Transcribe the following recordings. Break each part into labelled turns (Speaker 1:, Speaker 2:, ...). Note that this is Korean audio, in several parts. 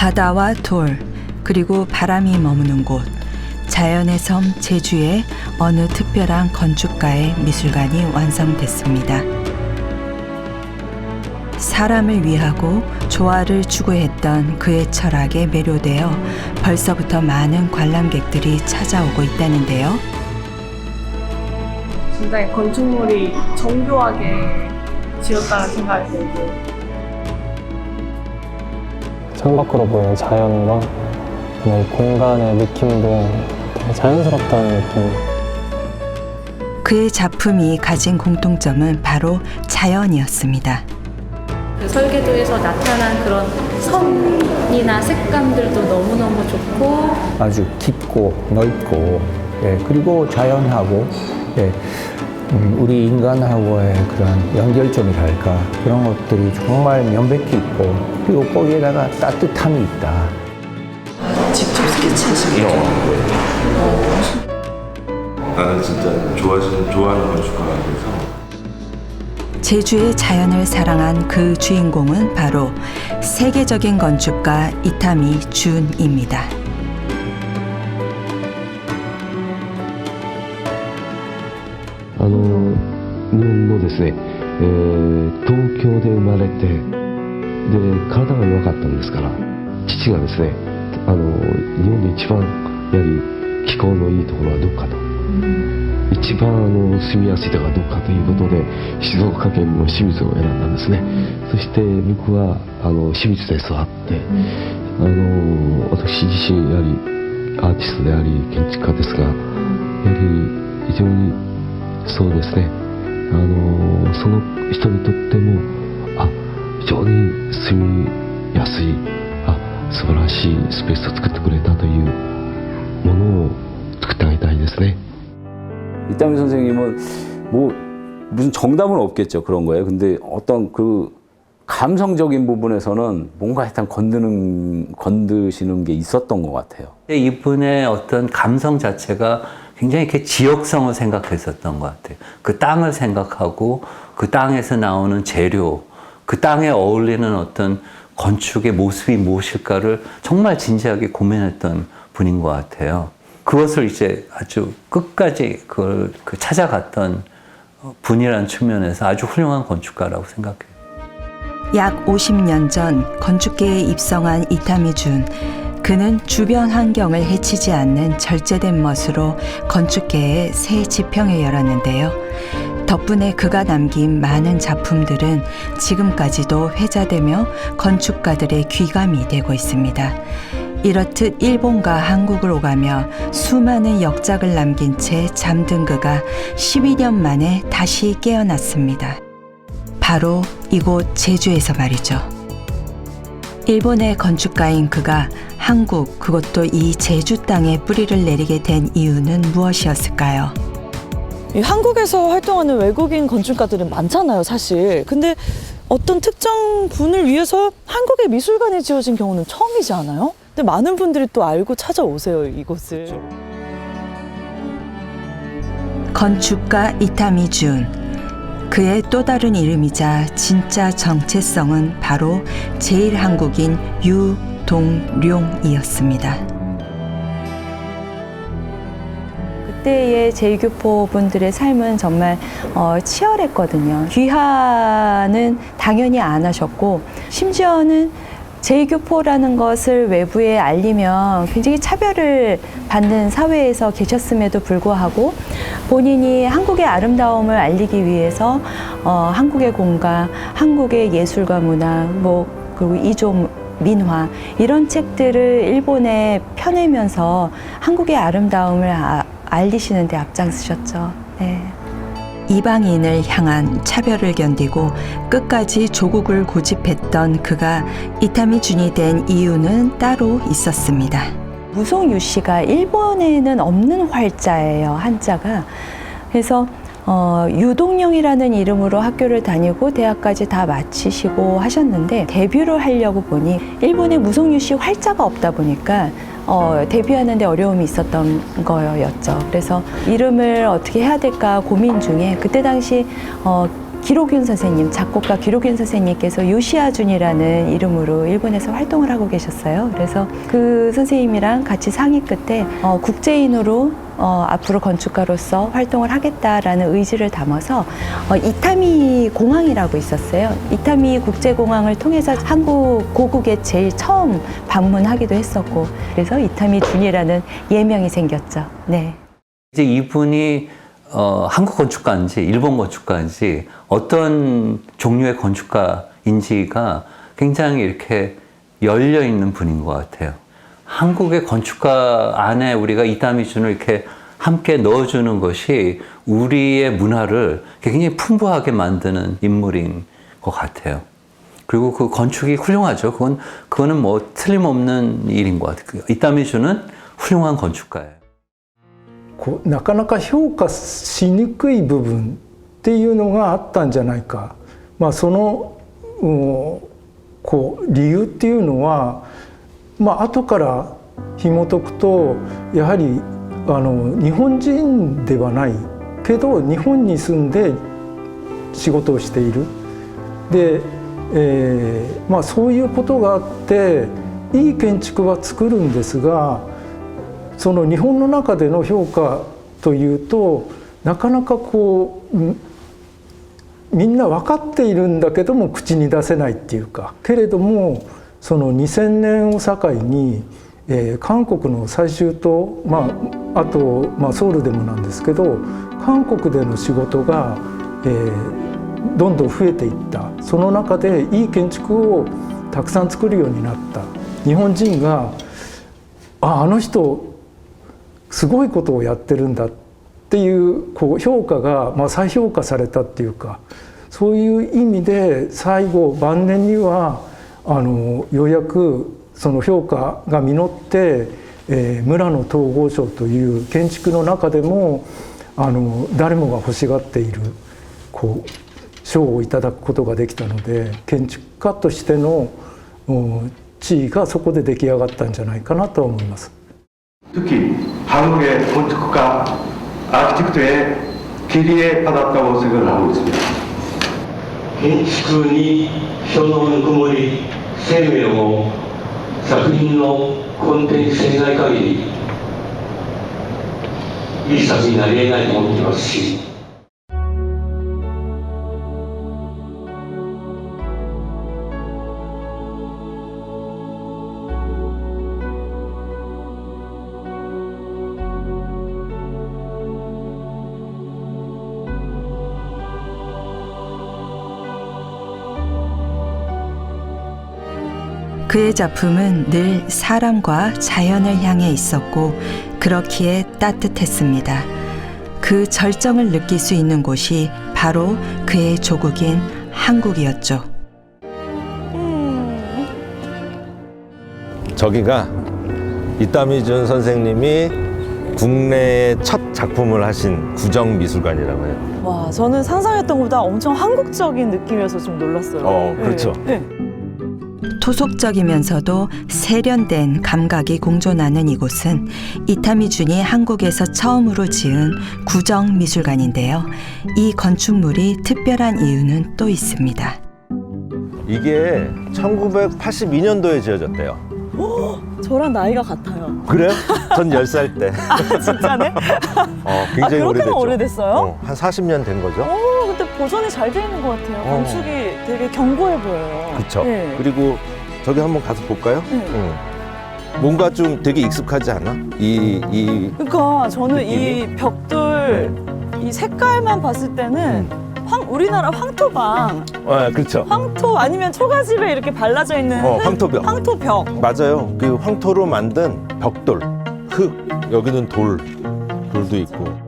Speaker 1: 바다와 돌, 그리고 바람이 머무는 곳, 자연의 섬 제주의 어느 특별한 건축가의 미술관이 완성됐습니다. 사람을 위하고 조화를 추구했던 그의 철학에 매료되어 벌써부터 많은 관람객들이 찾아오고 있다는데요.
Speaker 2: 굉장히 건축물이 정교하게 지었다는 생각이 들고,
Speaker 3: 창밖으로 보이는 자연과 이 공간의 느낌도 되게 자연스럽다는 느낌.
Speaker 1: 그의 작품이 가진 공통점은 바로 자연이었습니다.
Speaker 4: 그 설계도에서 나타난 그런 선이나 색감들도 너무너무 좋고
Speaker 5: 아주 깊고 넓고, 예, 그리고 자연하고, 예, 우리 인간하고의 그런 연결점이랄까, 그런 것들이 정말 명백히 있고, 그리고 거기에다가 따뜻함이 있다.
Speaker 6: 직접 스케치하신 거예요?
Speaker 7: 나는 진짜 좋아하는 건축가가 돼서.
Speaker 1: 제주의 자연을 사랑한 그 주인공은 바로 세계적인 건축가 이타미 준입니다.
Speaker 8: 日本のですね、東京で生まれて、で体が弱かったんですから、父がですね、日本で一番やはり気候のいいところはどこかと、一番住みやすいところはどこかということで、静岡県の清水を選んだんですね。そして僕は清水で育って、私自身やはりアーティストであり建築家ですが、やはり非常にそうですね、その人にとっても非常に住みやすい素晴らしいスペースを作ってくれたというものを作ってあげたいですね。
Speaker 9: 이타미 선생님은 뭐 무슨 정답은 없겠죠. 그런 거예요. 근데 어떤 그 감성적인 부분에서는 뭔가 하여튼 건드시는 게 있었던 것 같아요.
Speaker 10: 이분의 어떤 감성 자체가 굉장히 이렇게 지역성을 생각했었던 것 같아요. 그 땅을 생각하고 그 땅에서 나오는 재료, 그 땅에 어울리는 어떤 건축의 모습이 무엇일까를 정말 진지하게 고민했던 분인 것 같아요. 그것을 이제 아주 끝까지 그걸 찾아갔던 분이라는 측면에서 아주 훌륭한 건축가라고 생각해요.
Speaker 1: 약 50년 전 건축계에 입성한 이타미 준. 그는 주변 환경을 해치지 않는 절제된 멋으로 건축계의 새 지평을 열었는데요. 덕분에 그가 남긴 많은 작품들은 지금까지도 회자되며 건축가들의 귀감이 되고 있습니다. 이렇듯 일본과 한국을 오가며 수많은 역작을 남긴 채 잠든 그가 12년 만에 다시 깨어났습니다. 바로 이곳 제주에서 말이죠. 일본의 건축가인 그가 한국, 그것도 이 제주 땅에 뿌리를 내리게 된 이유는 무엇이었을까요?
Speaker 6: 한국에서 활동하는 외국인 건축가들은 많잖아요, 사실. 근데 어떤 특정 분을 위해서 한국의 미술관이 지어진 경우는 처음이지 않아요? 근데 많은 분들이 또 알고 찾아오세요, 이곳을.
Speaker 3: 그렇죠.
Speaker 1: 건축가 이타미 준. 그의 또 다른 이름이자 진짜 정체성은 바로 제일 한국인 유동룡이었습니다.
Speaker 11: 그때의 제일교포 분들의 삶은 정말 치열했거든요. 귀화는 당연히 안 하셨고, 심지어는 제일교포라는 것을 외부에 알리면 굉장히 차별을 받는 사회에서 계셨음에도 불구하고 본인이 한국의 아름다움을 알리기 위해서 한국의 공가, 한국의 예술과 문화, 그리고 이조 민화 이런 책들을 일본에 펴내면서 한국의 아름다움을 알리시는 데 앞장서셨죠. 네.
Speaker 1: 이방인을 향한 차별을 견디고 끝까지 조국을 고집했던 그가 이타미 준이 된 이유는 따로 있었습니다.
Speaker 11: 무송유 씨가 일본에는 없는 활자예요, 한자가. 그래서 유동룡이라는 이름으로 학교를 다니고 대학까지 다 마치시고 하셨는데, 데뷔를 하려고 보니 일본에 무송유 씨 활자가 없다 보니까 데뷔하는 데 어려움이 있었던 거였죠. 그래서 이름을 어떻게 해야 될까 고민 중에 그때 당시 기록윤 선생님, 작곡가 기록윤 선생님께서 요시아준이라는 이름으로 일본에서 활동을 하고 계셨어요. 그래서 그 선생님이랑 같이 상의 끝에 국제인으로 앞으로 건축가로서 활동을 하겠다라는 의지를 담아서 이타미 공항이라고 있었어요. 이타미 국제공항을 통해서 한국 고국에 제일 처음 방문하기도 했었고, 그래서 이타미 준이라는 예명이 생겼죠. 네.
Speaker 10: 이제 이분이 한국 건축가인지 일본 건축가인지 어떤 종류의 건축가인지가 굉장히 이렇게 열려 있는 분인 것 같아요. 한국의 건축가 안에 우리가 이타미준을 이렇게 함께 넣어주는 것이 우리의 문화를 굉장히 풍부하게 만드는 인물인 것 같아요. 그리고 그 건축이 훌륭하죠. 그거는 뭐 틀림없는 일인 것 같아요. 이타미준은 훌륭한 건축가예요.
Speaker 12: なかなか評価しにくい部分っていうのがあったんじゃないか、その理由っていうのは、後から紐解くとやはり日本人ではないけど日本に住んで仕事をしているで、そういうことがあっていい建築は作るんですが、その日本の中での評価というとなかなかみんな分かっているんだけども口に出せないっていうか、けれどもその2000年を境に、韓国の最終と、あと、ソウルでもなんですけど韓国での仕事が、どんどん増えていった。その中でいい建築をたくさん作るようになった。日本人があの人すごいことをやってるんだっていう評価が、再評価されたっていうか、そういう意味で最後晩年にはようやくその評価が実って、村の統合賞という建築の中でも誰もが欲しがっている賞をいただくことができたので、建築家としての地位がそこで出来上がったんじゃないかなと思います。
Speaker 13: 특히 한국의 건축가, 아키텍트의 길이에 받았다고 생각을 하고 있습니다.
Speaker 14: 建築に人のぬくもり、生命を作品の根底にせない限り、いい作品になり得ないと思っていますし。
Speaker 1: 그의 작품은 늘 사람과 자연을 향해 있었고 그렇기에 따뜻했습니다. 그 절정을 느낄 수 있는 곳이 바로 그의 조국인 한국이었죠.
Speaker 15: 저기가 이타미준 선생님이 국내의 첫 작품을 하신 구정미술관이라고 해요.
Speaker 6: 와, 저는 상상했던 것보다 엄청 한국적인 느낌이어서 좀 놀랐어요.
Speaker 15: 그렇죠.
Speaker 6: 네.
Speaker 1: 토속적이면서도 세련된 감각이 공존하는 이곳은 이타미준이 한국에서 처음으로 지은 구정미술관인데요. 이 건축물이 특별한 이유는 또 있습니다.
Speaker 15: 이게 1982년도에 지어졌대요.
Speaker 6: 저랑 나이가 같아요.
Speaker 15: 그래요? 전 10살 때.
Speaker 6: 아, 진짜네?
Speaker 15: 굉장히
Speaker 6: 그렇게나
Speaker 15: 오래됐죠.
Speaker 6: 오래됐어요?
Speaker 15: 한 40년 된 거죠.
Speaker 6: 근데 보존이 잘 돼 있는 것 같아요. 건축이 되게 견고해 보여요.
Speaker 15: 그렇죠.
Speaker 6: 네.
Speaker 15: 그리고 저기 한번 가서 볼까요?
Speaker 6: 네.
Speaker 15: 뭔가 좀 되게 익숙하지 않아?
Speaker 6: 그러니까 저는
Speaker 15: 느낌이?
Speaker 6: 이 벽돌 이 색깔만 봤을 때는 우리나라 황토방.
Speaker 15: 그렇죠.
Speaker 6: 황토 아니면 초가집에 이렇게 발라져 있는
Speaker 15: 황토벽.
Speaker 6: 황토벽.
Speaker 15: 맞아요. 그 황토로 만든 벽돌, 흙, 여기는 돌도 있고.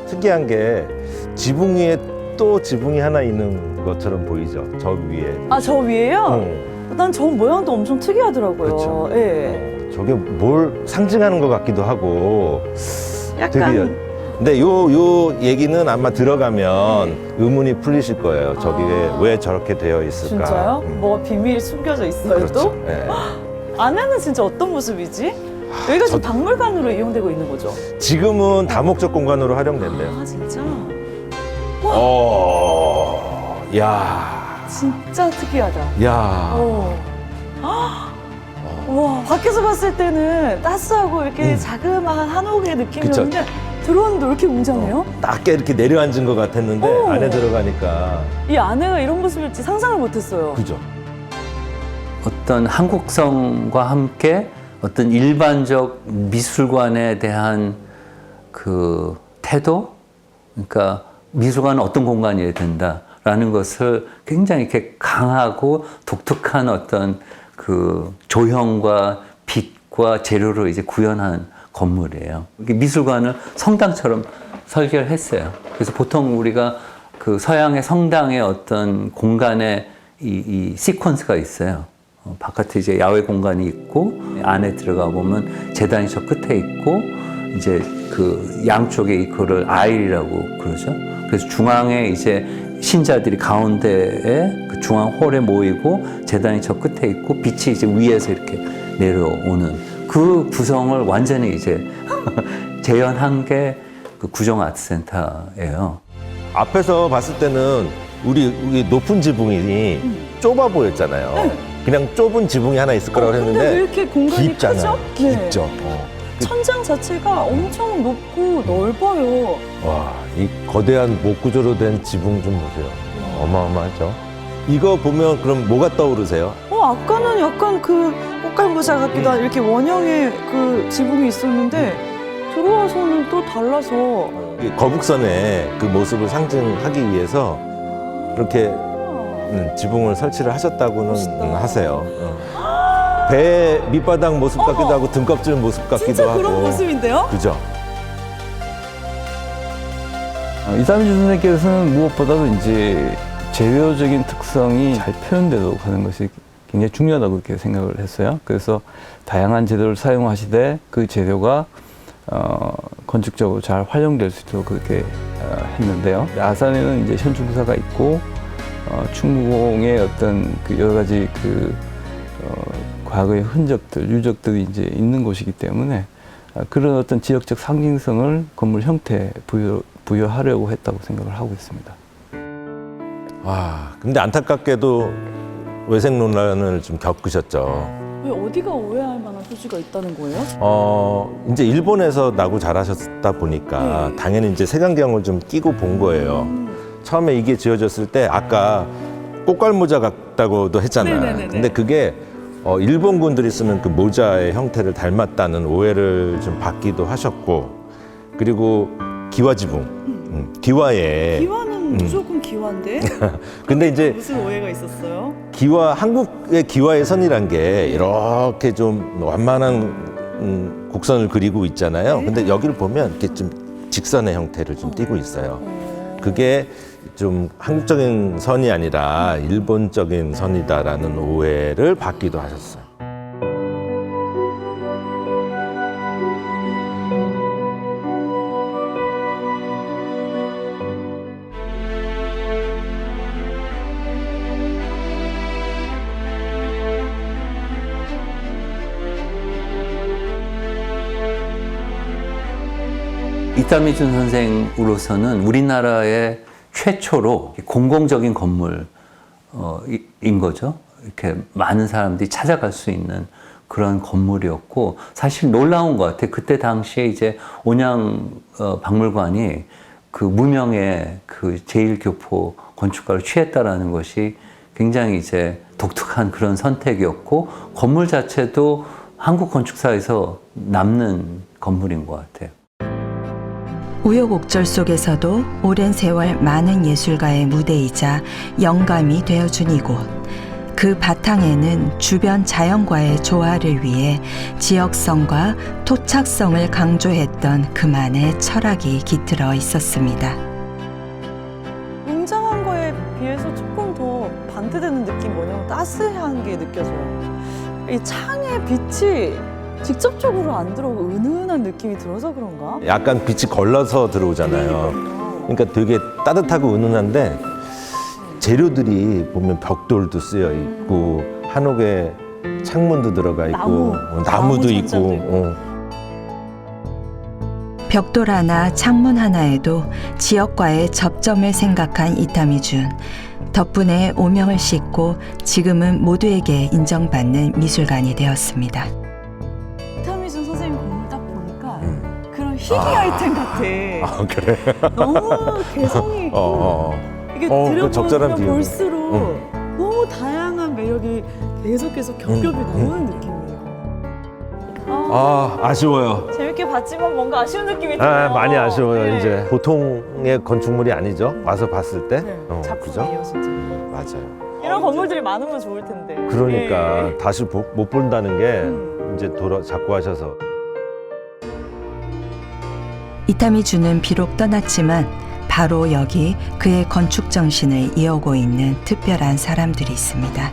Speaker 15: 특이한 게 지붕 위에 또 지붕이 하나 있는 것처럼 보이죠. 저 위에.
Speaker 6: 아, 저 위에요? 난 저 모양도 엄청 특이하더라고요.
Speaker 15: 그렇죠.
Speaker 6: 예.
Speaker 15: 저게 뭘 상징하는 것 같기도 하고
Speaker 6: 약간
Speaker 15: 근데 요 얘기는 아마 들어가면 의문이 풀리실 거예요. 저게 왜 저렇게 되어 있을까?
Speaker 6: 진짜요? 뭐가 비밀이 숨겨져 있어요
Speaker 15: 그렇죠.
Speaker 6: 또?
Speaker 15: 예.
Speaker 6: 안에는 진짜 어떤 모습이지? 여기가 지금 박물관으로 이용되고 있는 거죠?
Speaker 15: 지금은 다목적 공간으로 활용된대요.
Speaker 6: 아 진짜?
Speaker 15: 야,
Speaker 6: 진짜 특이하다.
Speaker 15: 야.
Speaker 6: 와 밖에서 봤을 때는 따스하고 이렇게 자그마한 한옥의 느낌이었는데 들어오는데 왜 이렇게 웅장해요?
Speaker 15: 낮게 이렇게 내려앉은 것 같았는데 안에 들어가니까
Speaker 6: 이 안에가 이런 모습일지 상상을 못했어요.
Speaker 15: 그죠.
Speaker 10: 어떤 한국성과 함께 어떤 일반적 미술관에 대한 그 태도, 그러니까 미술관은 어떤 공간이어야 된다라는 것을 굉장히 이렇게 강하고 독특한 어떤 그 조형과 빛과 재료로 이제 구현한 건물이에요. 미술관을 성당처럼 설계를 했어요. 그래서 보통 우리가 그 서양의 성당의 어떤 공간에 이 시퀀스가 있어요. 바깥에 이제 야외 공간이 있고 안에 들어가 보면 재단이 저 끝에 있고 이제 그 양쪽에 이거를 아일이라고 그러죠. 그래서 중앙에 이제 신자들이 가운데에 그 중앙 홀에 모이고 재단이 저 끝에 있고 빛이 이제 위에서 이렇게 내려오는 그 구성을 완전히 이제 재현한 게 그 구정 아트센터예요.
Speaker 15: 앞에서 봤을 때는 우리 높은 지붕이 좁아 보였잖아요. 그냥 좁은 지붕이 하나 있을 거라고
Speaker 6: 근데
Speaker 15: 했는데
Speaker 6: 왜 이렇게 공간이
Speaker 15: 깊잖아요.
Speaker 6: 크죠?
Speaker 15: 깊죠.
Speaker 6: 천장 자체가 엄청 높고 넓어요.
Speaker 15: 와, 이 거대한 목 구조로 된 지붕 좀 보세요. 어마어마하죠. 이거 보면 그럼 뭐가 떠오르세요?
Speaker 6: 아까는 약간 그 꽃갈모자 같기도 한 이렇게 원형의 그 지붕이 있었는데 들어와서는 또 달라서
Speaker 15: 이 거북선의 그 모습을 상징하기 위해서 이렇게 지붕을 설치를 하셨다고는 하세요. 배 밑바닥 모습 같기도 하고 등껍질 모습 같기도
Speaker 6: 진짜
Speaker 15: 하고.
Speaker 6: 그런 모습인데요?
Speaker 15: 그죠?
Speaker 16: 이삼주 선생님께서는 무엇보다도 이제 재료적인 특성이 잘 표현되도록 하는 것이 굉장히 중요하다고 그렇게 생각을 했어요. 그래서 다양한 재료를 사용하시되 그 재료가 건축적으로 잘 활용될 수 있도록 그렇게 했는데요. 아산에는 이제 현충사가 있고 충무공의 어떤 그 여러 가지 그 과거의 흔적들, 유적들이 이제 있는 곳이기 때문에 그런 어떤 지역적 상징성을 건물 형태에 부여하려고 했다고 생각을 하고 있습니다.
Speaker 15: 와, 근데 안타깝게도 외생 논란을 좀 겪으셨죠.
Speaker 6: 왜 어디가 오해할 만한 소지가 있다는 거예요?
Speaker 15: 이제 일본에서 나고 자라셨다 보니까 당연히 이제 색안경을 좀 끼고 본 거예요. 처음에 이게 지어졌을 때 아까 꽃갈모자 같다고도 했잖아요.
Speaker 6: 네네네네.
Speaker 15: 근데 그게 일본군들이 쓰는 그 모자의 형태를 오해를 좀 받기도 하셨고, 그리고 기와지붕, 기와에
Speaker 6: 기와는 무조건 기와인데?
Speaker 15: 근데 이제
Speaker 6: 무슨 오해가 있었어요?
Speaker 15: 한국의 기와의 선이란 게 이렇게 좀 완만한 곡선을 그리고 있잖아요. 근데 여기를 보면 이렇게 좀 직선의 형태를 좀 띠고 있어요. 그게 좀 한국적인 선이 아니라 일본적인 선이다라는 오해를 받기도 하셨어요.
Speaker 10: 이타미준 선생으로서는 우리나라의 최초로 공공적인 건물인 거죠. 이렇게 많은 사람들이 찾아갈 수 있는 그런 건물이었고, 사실 놀라운 것 같아요. 그때 당시에 이제 온양 박물관이 그 무명의 그 제1교포 건축가를 취했다라는 것이 굉장히 이제 독특한 그런 선택이었고, 건물 자체도 한국 건축사에서 남는 건물인 것 같아요.
Speaker 1: 우여곡절 속에서도 오랜 세월 많은 예술가의 무대이자 영감이 되어준 이곳. 그 바탕에는 주변 자연과의 조화를 위해 지역성과 토착성을 강조했던 그만의 철학이 깃들어 있었습니다.
Speaker 6: 웅장한 거에 비해서 조금 더 반대되는 느낌 뭐냐면 따스한 은은한 게 느껴져요. 이 창에 빛이 직접적으로 안 들어오고 은은한 느낌이 들어서 그런가?
Speaker 15: 약간 빛이 걸러서 들어오잖아요. 그러니까 되게 따뜻하고 은은한데 재료들이 보면 벽돌도 쓰여 있고 한옥에 창문도 들어가 있고 나무도 있고.
Speaker 1: 벽돌 하나, 창문 하나에도 지역과의 접점을 생각한 이타미준. 덕분에 오명을 싣고 지금은 모두에게 인정받는 미술관이 되었습니다.
Speaker 6: 이타미준 선생님 건물 딱 보니까 그런 희귀 아이템 같아.
Speaker 15: 아, 그래?
Speaker 6: 너무 개성이 있고 이게 들여보면 볼수록 너무 다양한 매력이 계속 겹겹이 나오는 느낌이에요.
Speaker 15: 아쉬워요.
Speaker 6: 재밌게 봤지만 뭔가 아쉬운 느낌이 들어요.
Speaker 15: 많이 아쉬워요.
Speaker 6: 네.
Speaker 15: 이제 보통의 건축물이 아니죠. 와서 봤을 때.
Speaker 6: 작품이에요, 진짜.
Speaker 15: 맞아요.
Speaker 6: 이런 건물들이 많으면 좋을 텐데.
Speaker 15: 그러니까
Speaker 6: 예.
Speaker 15: 다시 못 본다는 게 이제 자꾸 하셔서.
Speaker 1: 이타미준은 비록 떠났지만 바로 여기 그의 건축 정신을 이어오고 있는 특별한 사람들이 있습니다.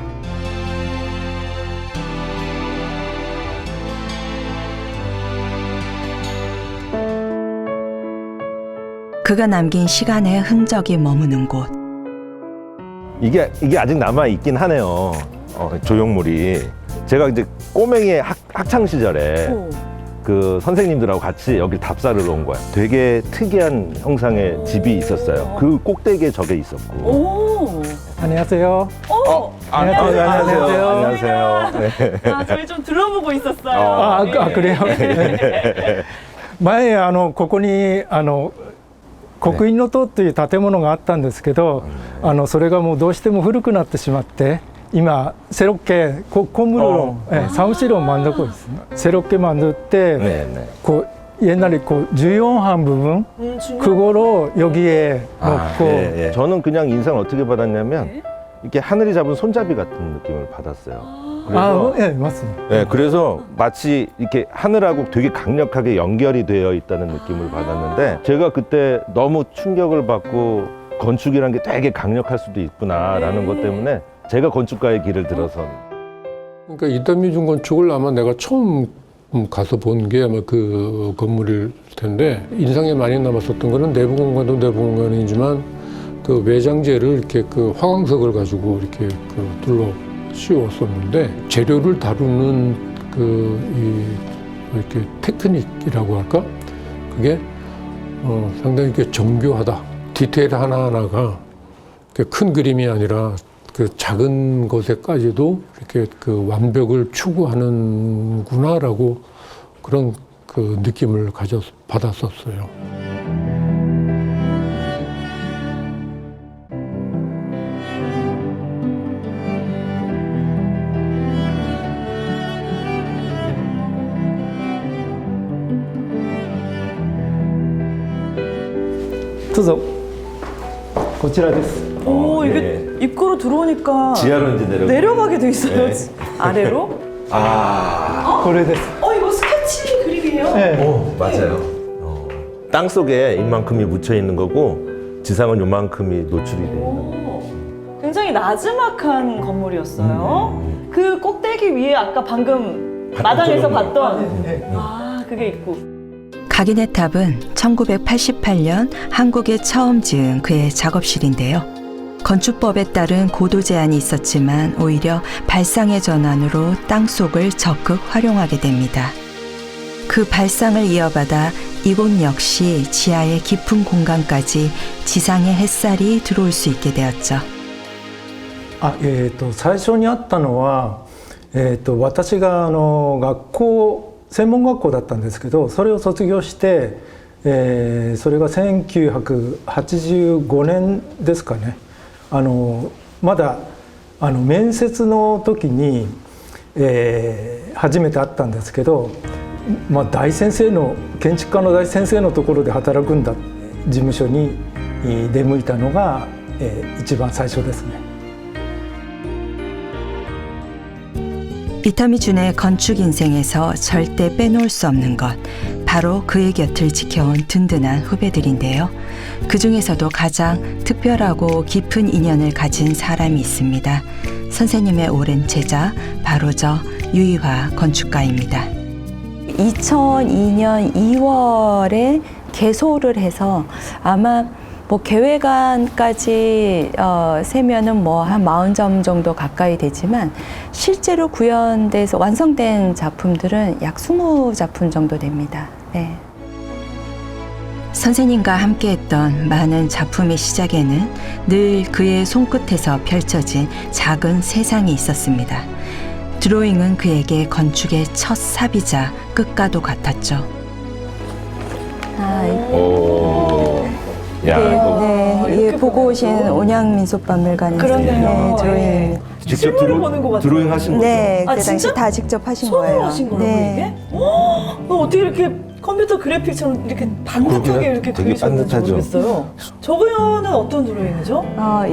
Speaker 1: 그가 남긴 시간의 흔적이 머무는 곳.
Speaker 15: 이게 아직 남아 있긴 하네요. 조형물이. 제가 이제 꼬맹이 학창 시절에 그 선생님들하고 같이 여기 답사를 온 거야. 되게 특이한 형상의 집이 있었어요. 그 꼭대기에 저게 있었고.
Speaker 6: 오.
Speaker 12: 안녕하세요.
Speaker 15: 안녕하세요. 네.
Speaker 6: 저희 좀 둘러보고 있었어요.
Speaker 12: 그래요?前ここに国印の塔という建物があったんですけど、それがもうどうしても古くなってしまって、今새롭게 건물로 사무실로 만들고 있습니다. 새롭게 만들 때 옛날에 주연한 부분 그거로 여기에 넣고.
Speaker 15: 저는 그냥 인상 어떻게 받았냐면 이렇게 하늘이 잡은 손잡이 같은 느낌을 받았어요.
Speaker 12: 맞습니다.
Speaker 15: 그래서 마치 이렇게 하늘하고 되게 강력하게 연결이 되어 있다는 느낌을 받았는데 제가 그때 너무 충격을 받고 건축이란 게 되게 강력할 수도 있구나라는 것 때문에 제가 건축가의 길을 들어선.
Speaker 17: 그러니까 이타미준 건축을 아마 내가 처음 가서 본 게 아마 그 건물일 텐데 인상에 많이 남았었던 거는 내부 공간도 내부 공간이지만 그 외장재를 이렇게 그 화강석을 가지고 이렇게 둘러 씌웠었는데 재료를 다루는 이렇게 테크닉이라고 할까? 그게 상당히 이렇게 정교하다. 디테일 하나하나가 큰 그림이 아니라 그 작은 것에까지도 이렇게 그 완벽을 추구하는구나라고 그런 그 느낌을 받았었어요.
Speaker 12: 도서 こちらです.
Speaker 6: 오, 이게 입구로 들어오니까
Speaker 15: 지하로 이제
Speaker 6: 내려가게 돼 있어요. 아래로?
Speaker 12: 그래です.
Speaker 6: 이거 스케치 그림이에요?
Speaker 15: 맞아요. 땅 속에 이만큼이 묻혀 있는 거고 지상은 요만큼이 노출이 돼요.
Speaker 6: 굉장히 나지막한 건물이었어요. 그 꼭대기 위에 아까 방금 마당에서 봤던 그게 있고.
Speaker 1: 각인의 탑은 1988년 한국에 처음 지은 그의 작업실인데요. 건축법에 따른 고도 제한이 있었지만 오히려 발상의 전환으로 땅속을 적극 활용하게 됩니다. 그 발상을 이어받아 이곳 역시 지하의 깊은 공간까지 지상의 햇살이 들어올 수 있게 되었죠.
Speaker 12: 最初にあったのは、私が専門学校だったんですけど、それを卒業して、それが1985年ですかね。まだ面接の時に、初めて会ったんですけど、大先生の建築家の大先生のところで働くんだ事務所に出向いたのが、一番最初ですね。
Speaker 1: 이타미준의 건축 인생에서 절대 빼놓을 수 없는 것, 바로 그의 곁을 지켜온 든든한 후배들인데요. 그 중에서도 가장 특별하고 깊은 인연을 가진 사람이 있습니다. 선생님의 오랜 제자 바로 저 유희화 건축가입니다.
Speaker 11: 2002년 2월에 개소를 해서 아마 뭐 계획안까지 세면은 뭐 한 40점 정도 가까이 되지만 실제로 구현돼서 완성된 작품들은 약 20작품 정도 됩니다. 네.
Speaker 1: 선생님과 함께했던 많은 작품의 시작에는 늘 그의 손끝에서 펼쳐진 작은 세상이 있었습니다. 드로잉은 그에게 건축의 첫 삽이자 끝과도 같았죠.
Speaker 15: 야,
Speaker 11: 네, 예, 보고 오신 온양민속박물관에서
Speaker 2: 그러네요.
Speaker 11: 드로잉.
Speaker 15: 직접 드로잉 하신 거죠?
Speaker 11: 네,
Speaker 2: 아,
Speaker 11: 그 당시
Speaker 2: 진짜?
Speaker 11: 다 직접 하신
Speaker 2: 손으로
Speaker 11: 거예요.
Speaker 2: 하신 거라고
Speaker 11: 네.
Speaker 2: 이게? 어떻게 이렇게 컴퓨터 그래픽처럼 이렇게 반듯하게 이렇게
Speaker 15: 되게
Speaker 2: 그리셨는지
Speaker 15: 반듯하죠.
Speaker 2: 모르겠어요. 저거는 어떤 드로잉이죠?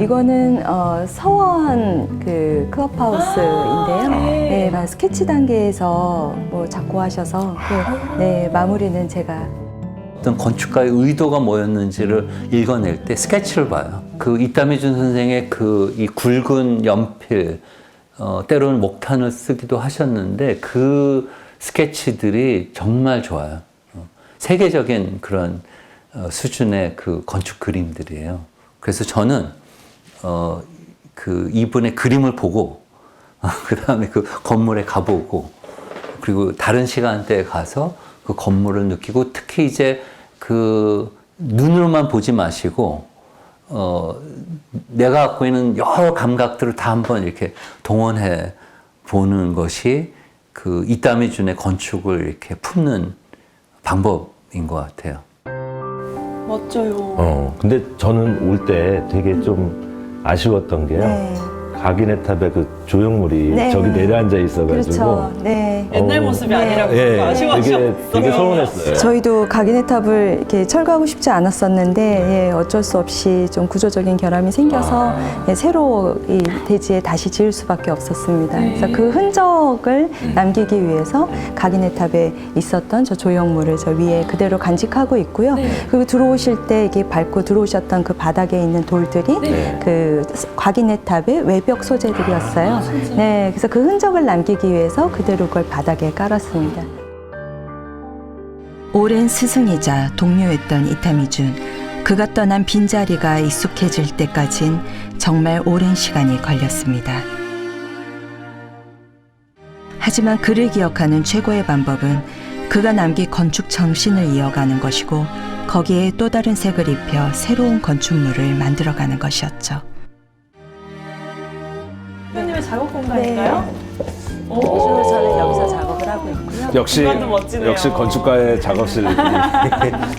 Speaker 11: 이거는 서원 그 클럽하우스인데요. 네, 스케치 단계에서 뭐 작고하셔서 네, 마무리는 제가.
Speaker 10: 어떤 건축가의 의도가 뭐였는지를 읽어낼 때 스케치를 봐요. 그 이타미준 선생의 그 이 굵은 연필, 때로는 목탄을 쓰기도 하셨는데 그 스케치들이 정말 좋아요. 세계적인 그런 수준의 그 건축 그림들이에요. 그래서 저는 그 이분의 그림을 보고 그 다음에 그 건물에 가보고 그리고 다른 시간대에 가서 그 건물을 느끼고 특히 이제 그 눈으로만 보지 마시고 내가 갖고 있는 여러 감각들을 다 한번 이렇게 동원해 보는 것이 그 이타미준의 건축을 이렇게 품는 방법인 것 같아요.
Speaker 2: 멋져요.
Speaker 15: 근데 저는 올 때 되게 좀 아쉬웠던 게요.
Speaker 11: 네.
Speaker 15: 가기네 탑에 그 조형물이
Speaker 11: 네.
Speaker 15: 저기 내려앉아 있어가지고.
Speaker 11: 그렇죠. 네.
Speaker 2: 옛날 모습이 아니라고
Speaker 15: 되게 서운했어요.
Speaker 11: 저희도 가기네탑을 이렇게 철거하고 싶지 않았었는데 예, 어쩔 수 없이 좀 구조적인 결함이 생겨서 예, 새로 이 대지에 다시 지을 수밖에 없었습니다. 그래서 그 흔적을 남기기 위해서 가기네탑에 있었던 저 조형물을 저 위에 그대로 간직하고 있고요. 그리고 들어오실 때 이게 밟고 들어오셨던 그 바닥에 있는 돌들이 그 가기네탑의 외벽 소재들이었어요. 네, 그래서 그 흔적을 남기기 위해서 그대로 그걸 바닥에 깔았습니다.
Speaker 1: 오랜 스승이자 동료였던 이타미준. 그가 떠난 빈자리가 익숙해질 때까진 정말 오랜 시간이 걸렸습니다. 하지만 그를 기억하는 최고의 방법은 그가 남긴 건축 정신을 이어가는 것이고 거기에 또 다른 색을 입혀 새로운 건축물을 만들어가는 것이었죠.
Speaker 2: 대표님의 작업 공간인가요?
Speaker 11: 기존으로 저는 여기서 작업을 하고 있고요.
Speaker 15: 역시 건축가의 작업실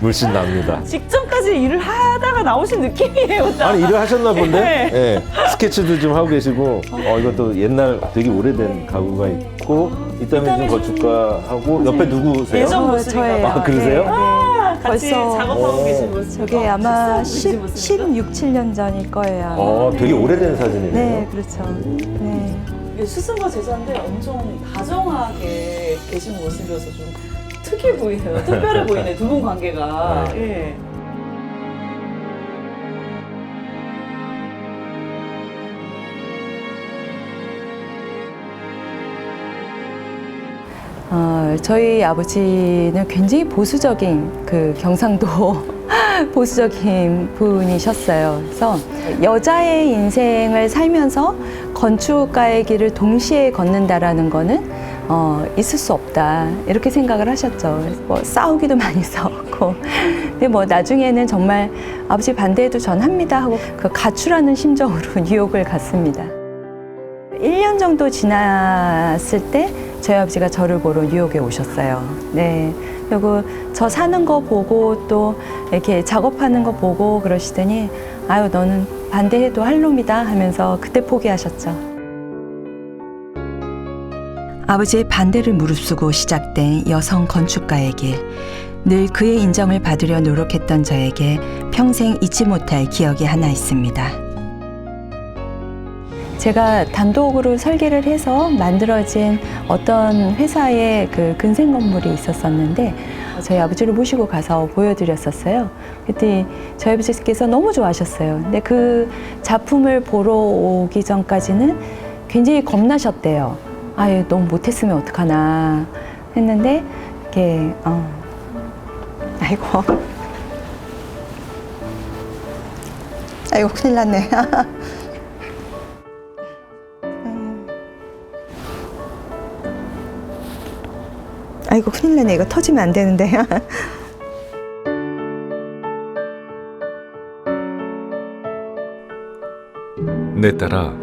Speaker 15: 물씬 납니다.
Speaker 2: 직전까지 일을 하다가 나오신 느낌이에요.
Speaker 15: 아니 일을 하셨나 본데?
Speaker 2: 네.
Speaker 15: 예, 스케치도 좀 하고 계시고 이것도 옛날 되게 오래된 가구가 있고 이타미준 건축가하고 옆에 누구세요?
Speaker 2: 예전 모습인가
Speaker 11: 저예요.
Speaker 15: 아 그러세요?
Speaker 2: 같이 작업하고 계신 모습.
Speaker 11: 저게 아마 16, 17년 전일 거예요.
Speaker 15: 되게 오래된 사진이네요.
Speaker 11: 네, 그렇죠. 네.
Speaker 2: 스승과 제자인데 엄청 다정하게 계신 모습이어서 좀 특이해 보이네요. 특별해 보이네, 두 분 관계가. 예.
Speaker 11: 저희 아버지는 굉장히 보수적인 그 경상도 보수적인 분이셨어요. 그래서 여자의 인생을 살면서 건축가의 길을 동시에 걷는다라는 거는 있을 수 없다 이렇게 생각을 하셨죠. 그래서 뭐 싸우기도 많이 싸웠고, 근데 뭐 나중에는 정말 아버지 반대해도 전 합니다 하고 그 가출하는 심정으로 뉴욕을 갔습니다. 1년 정도 지났을 때 저희 아버지가 저를 보러 뉴욕에 오셨어요. 네. 그리고 저 사는 거 보고 또 이렇게 작업하는 거 보고 그러시더니 아유 너는 반대해도 할 놈이다 하면서 그때 포기하셨죠.
Speaker 1: 아버지의 반대를 무릅쓰고 시작된 여성 건축가의 길. 늘 그의 인정을 받으려 노력했던 저에게 평생 잊지 못할 기억이 하나 있습니다.
Speaker 11: 제가 단독으로 설계를 해서 만들어진 어떤 회사의 그 근생 건물이 있었었는데 저희 아버지를 모시고 가서 보여드렸었어요. 그때 저희 아버지께서 너무 좋아하셨어요. 근데 그 작품을 보러 오기 전까지는 굉장히 겁나셨대요. 아유, 너무 못했으면 어떡하나 했는데 이렇게 아이고 아이고 큰일 났네. 아이고 큰일 났네. 이거 터지면 안 되는데.
Speaker 18: 내 딸아,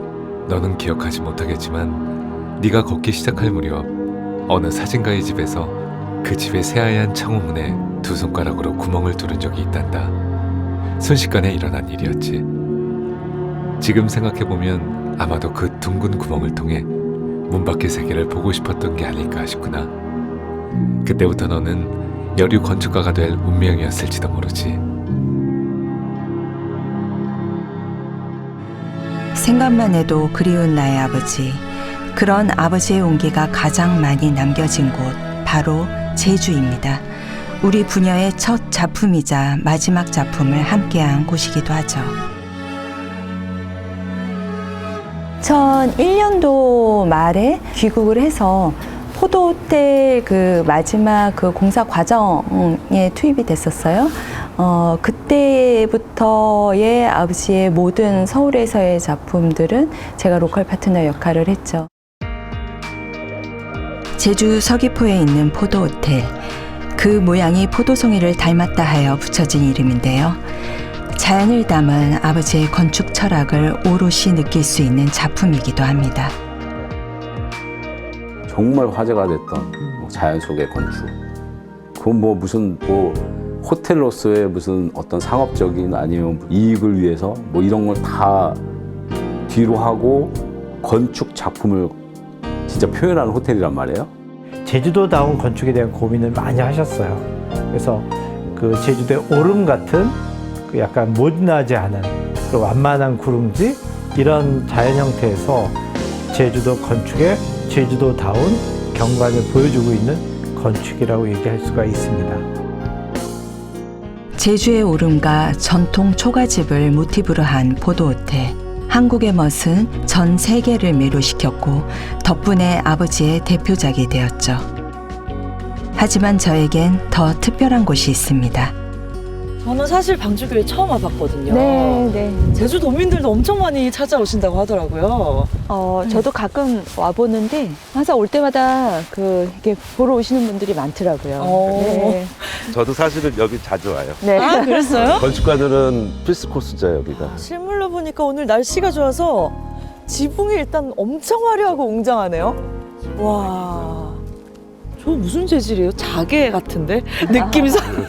Speaker 18: 너는 기억하지 못하겠지만 네가 걷기 시작할 무렵 어느 사진가의 집에서 그 집의 새하얀 창호문에 두 손가락으로 구멍을 뚫은 적이 있단다. 순식간에 일어난 일이었지. 지금 생각해보면 아마도 그 둥근 구멍을 통해 문 밖의 세계를 보고 싶었던 게 아닐까 싶구나. 그때부터 너는 여류 건축가가 될 운명이었을지도 모르지.
Speaker 1: 생각만 해도 그리운 나의 아버지. 그런 아버지의 온기가 가장 많이 남겨진 곳, 바로 제주입니다. 우리 부녀의 첫 작품이자 마지막 작품을 함께한 곳이기도 하죠.
Speaker 11: 2001년도 말에 귀국을 해서 포도호텔 그 마지막 그 공사 과정에 투입이 됐었어요. 그때부터의 아버지의 모든 서울에서의 작품들은 제가 로컬 파트너 역할을 했죠.
Speaker 1: 제주 서귀포에 있는 포도호텔. 그 모양이 포도송이를 닮았다 하여 붙여진 이름인데요. 자연을 담은 아버지의 건축 철학을 오롯이 느낄 수 있는 작품이기도 합니다.
Speaker 9: 정말 화제가 됐던 자연 속의 건축. 그건 뭐 무슨 뭐 호텔로서의 무슨 어떤 상업적인 아니면 이익을 위해서 뭐 이런 걸 다 뒤로 하고 건축 작품을 진짜 표현하는 호텔이란 말이에요.
Speaker 19: 제주도다운 건축에 대한 고민을 많이 하셨어요. 그래서 그 제주도의 오름 같은 그 약간 모던하지 않은 그 완만한 구름지 이런 자연 형태에서 제주도 건축의 제주도다운 경관을 보여주고 있는 건축이라고 얘기할 수가 있습니다.
Speaker 1: 제주의 오름과 전통 초가집을 모티브로 한 포도호텔. 한국의 멋은 전 세계를 매료시켰고 덕분에 아버지의 대표작이 되었죠. 하지만 저에겐 더 특별한 곳이 있습니다.
Speaker 6: 저는 사실 방주교회 처음 와봤거든요.
Speaker 11: 네.
Speaker 6: 제주도민들도 엄청 많이 찾아오신다고 하더라고요.
Speaker 11: 저도 가끔 와보는데 항상 올 때마다 이렇게 보러 오시는 분들이 많더라고요. 네.
Speaker 15: 저도 사실은 여기 자주 와요.
Speaker 11: 네.
Speaker 6: 아, 그랬어요?
Speaker 15: 건축가들은 필수 코스죠, 여기가.
Speaker 6: 실물로 보니까 오늘 날씨가 좋아서 지붕이 일단 엄청 화려하고 웅장하네요. 와, 저 무슨 재질이에요? 자개 같은데? 느낌상.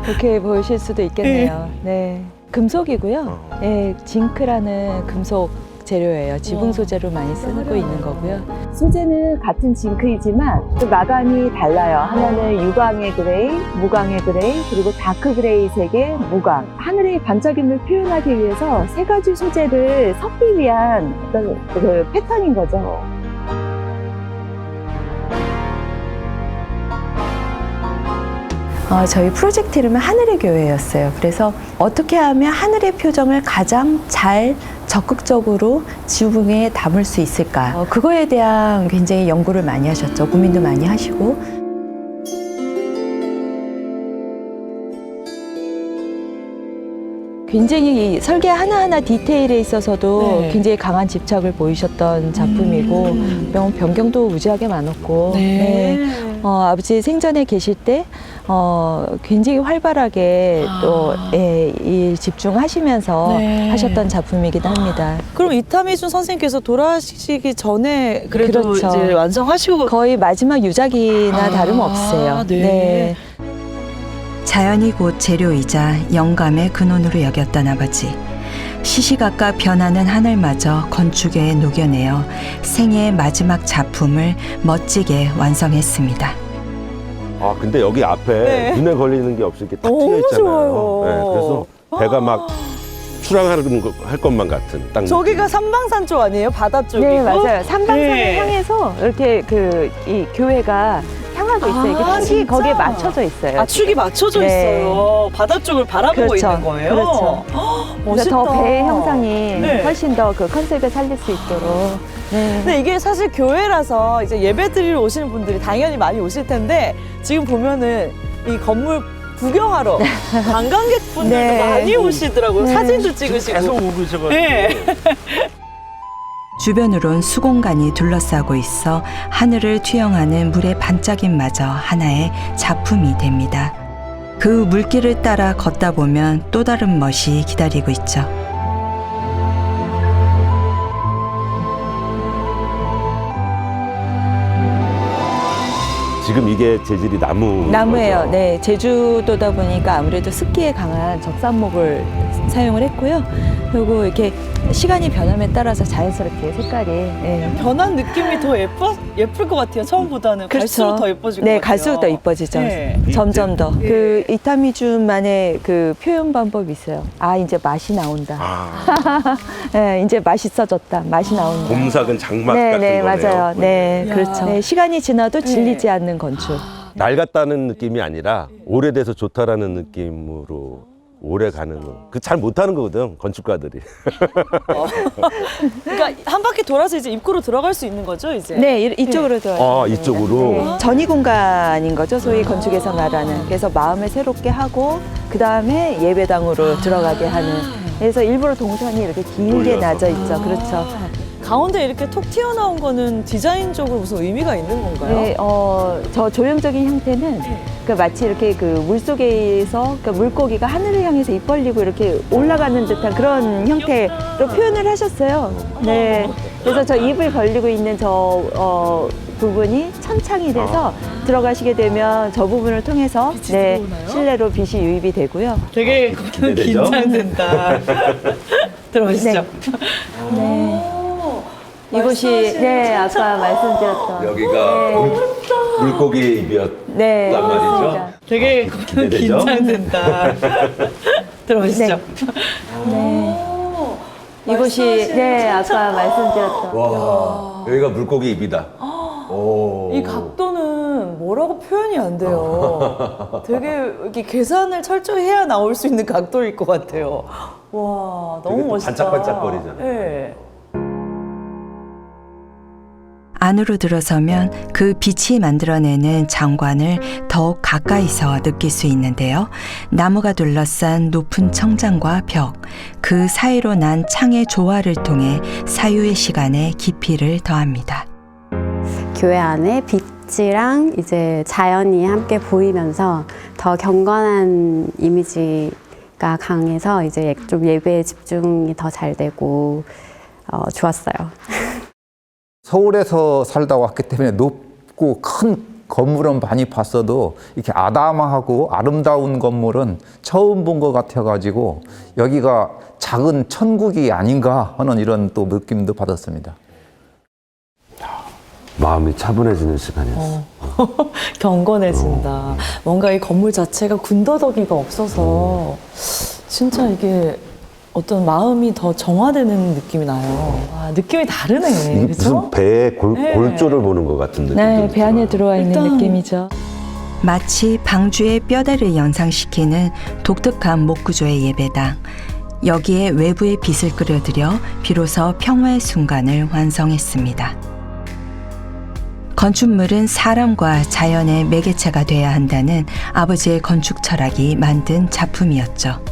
Speaker 11: 그렇게 보이실 수도 있겠네요. 네. 금속이고요. 네, 징크라는 금속 재료예요. 지붕 소재로 많이 쓰고 있는 거고요. 소재는 같은 징크이지만 또 마감이 달라요. 하나는 유광의 그레이, 무광의 그레이, 그리고 다크 그레이 색의 무광. 하늘의 반짝임을 표현하기 위해서 세 가지 소재를 섞기 위한 어떤 그 패턴인 거죠. 저희 프로젝트 이름은 하늘의 교회였어요. 그래서 어떻게 하면 하늘의 표정을 가장 잘 적극적으로 지붕에 담을 수 있을까? 그거에 대한 굉장히 연구를 많이 하셨죠. 고민도 많이 하시고. 굉장히 이 설계 하나하나 디테일에 있어서도 굉장히 강한 집착을 보이셨던 작품이고 변경도 무지하게 많았고 아버지 생전에 계실 때 굉장히 활발하게 또 일 집중하시면서 하셨던 작품이기도 합니다.
Speaker 6: 그럼 이타미준 선생님께서 돌아가시기 전에 그래도
Speaker 11: 그렇죠.
Speaker 6: 이제 완성하시고
Speaker 11: 거의 마지막 유작이나 다름없으세요.
Speaker 6: 네.
Speaker 1: 자연이 곧 재료이자 영감의 근원으로 여겼던 아버지. 시시각각 변하는 하늘마저 건축에 녹여내어 생애의 마지막 작품을 멋지게 완성했습니다.
Speaker 15: 아 근데 여기 앞에 눈에 걸리는 게 없이 이렇게 딱 트여 있잖아요. 네, 그래서 배가 막 출항하는 할 것만 같은 딱.
Speaker 6: 저기가 삼방산 쪽 아니에요? 바다 쪽이고?
Speaker 11: 네, 맞아요. 삼방산을 향해서 이렇게 이 교회가 향하고 있어요. 이게 축이
Speaker 2: 진짜?
Speaker 11: 거기에 맞춰져 있어요.
Speaker 2: 아, 축이 맞춰져
Speaker 11: 네.
Speaker 2: 있어요. 바다 쪽을 바라보고
Speaker 11: 그렇죠.
Speaker 2: 있는 거예요.
Speaker 11: 그렇죠.
Speaker 2: 헉,
Speaker 11: 그래서
Speaker 2: 멋있다.
Speaker 11: 더 배의 형상이
Speaker 2: 네.
Speaker 11: 훨씬 더 그 컨셉에 살릴 수 있도록. 네.
Speaker 6: 근데 이게 사실 교회라서 이제 예배 드리러 오시는 분들이 당연히 많이 오실 텐데 지금 보면은 이 건물 구경하러 관광객분들도
Speaker 11: 네.
Speaker 6: 많이 오시더라고요.
Speaker 11: 네.
Speaker 6: 사진도 찍으시고.
Speaker 20: 계속 오고 있어가지고.
Speaker 6: 네.
Speaker 1: 주변으론 수공간이 둘러싸고 있어 하늘을 투영하는 물의 반짝임마저 하나의 작품이 됩니다. 그 물길을 따라 걷다 보면 또 다른 멋이 기다리고 있죠.
Speaker 15: 지금 이게 재질이
Speaker 11: 나무예요.
Speaker 15: 거죠?
Speaker 11: 네, 제주도다 보니까 아무래도 습기에 강한 적산목을 사용을 했고요. 그리고 이렇게 시간이 변함에 따라서 자연스럽게 색깔이
Speaker 6: 변한 느낌이 더 예쁠 것 같아요. 처음보다는 갈수록 더 예뻐질 것
Speaker 11: 네,
Speaker 6: 같아요.
Speaker 11: 갈수록 더 이뻐지죠.
Speaker 6: 네.
Speaker 11: 점점 더. 그 이타미준만의 그 표현 방법이 있어요. 아, 이제 맛이 나온다. 네, 이제 맛있어졌다. 맛이 나온다.
Speaker 15: 곰삭은 장막
Speaker 11: 네,
Speaker 15: 같은
Speaker 11: 네,
Speaker 15: 거네요.
Speaker 11: 맞아요. 네,
Speaker 6: 야.
Speaker 11: 그렇죠. 네, 시간이 지나도 질리지 않는 건축.
Speaker 15: 낡았다는 느낌이 아니라 오래돼서 좋다라는 느낌으로 오래 가는 거. 그 잘 못하는 거거든 건축가들이.
Speaker 6: 그러니까 한 바퀴 돌아서 이제 입구로 들어갈 수 있는 거죠, 이제?
Speaker 11: 네, 이쪽으로 들어가요.
Speaker 15: 아 이쪽으로.
Speaker 11: 전이 공간인 거죠, 소위 건축에서 말하는. 그래서 마음을 새롭게 하고 그 다음에 예배당으로 들어가게 하는. 그래서 일부러 동선이 이렇게 길게 나져 있죠. 그렇죠.
Speaker 6: 가운데 이렇게 톡 튀어나온 거는 디자인적으로 무슨 의미가 있는 건가요?
Speaker 11: 네, 저 조형적인 형태는 그 마치 이렇게 그 물속에서 그 물고기가 하늘을 향해서 입 벌리고 이렇게 올라가는 듯한 그런 형태로 표현을 하셨어요. 네, 그래서 저 입을 벌리고 있는 저 부분이 천창이 돼서 들어가시게 되면 저 부분을 통해서 네, 실내로 빛이 유입이 되고요.
Speaker 6: 되게
Speaker 15: 기대되죠?
Speaker 6: 긴장된다. 들어가시죠.
Speaker 11: 네. 이곳이 네 아까 말씀드렸던
Speaker 15: 여기가 물고기의 입이었단
Speaker 11: 네,
Speaker 15: 말이죠.
Speaker 11: 맞습니다.
Speaker 6: 되게
Speaker 15: 기대되죠?
Speaker 6: 긴장된다. 들어가시죠.
Speaker 11: 이곳이 네 아까 말씀드렸던
Speaker 15: 와 여기가 물고기 입이다. 오.
Speaker 6: 이 각도는 뭐라고 표현이 안 돼요. 되게 이렇게 계산을 철저히 해야 나올 수 있는 각도일 것 같아요. 와,
Speaker 15: 되게
Speaker 6: 너무
Speaker 15: 또
Speaker 6: 멋있다.
Speaker 15: 반짝반짝거리잖아요.
Speaker 6: 네.
Speaker 1: 안으로 들어서면 그 빛이 만들어내는 장관을 더욱 가까이서 느낄 수 있는데요. 나무가 둘러싼 높은 청장과 벽, 그 사이로 난 창의 조화를 통해 사유의 시간에 깊이를 더합니다.
Speaker 21: 교회 안에 빛이랑 이제 자연이 함께 보이면서 더 경건한 이미지가 강해서 이제 좀 예배에 집중이 더 잘 되고 좋았어요.
Speaker 22: 서울에서 살다 왔기 때문에 높고 큰 건물은 많이 봤어도 이렇게 아담하고 아름다운 건물은 처음 본 것 같아가지고 여기가 작은 천국이 아닌가 하는 이런 또 느낌도 받았습니다.
Speaker 8: 마음이 차분해지는 시간이었어.
Speaker 6: 경건해진다. 뭔가 이 건물 자체가 군더더기가 없어서 진짜 이게 어떤 마음이 더 정화되는 느낌이 나요. 아, 느낌이 다르네. 그렇죠?
Speaker 15: 무슨 배에
Speaker 6: 네.
Speaker 15: 골조를 보는 것 같은 느낌.
Speaker 11: 네, 배 안에 들어와 있는
Speaker 6: 일단
Speaker 11: 느낌이죠.
Speaker 1: 마치 방주의 뼈대를 연상시키는 독특한 목구조의 예배당. 여기에 외부의 빛을 끌어들여 비로소 평화의 순간을 완성했습니다. 건축물은 사람과 자연의 매개체가 돼야 한다는 아버지의 건축 철학이 만든 작품이었죠.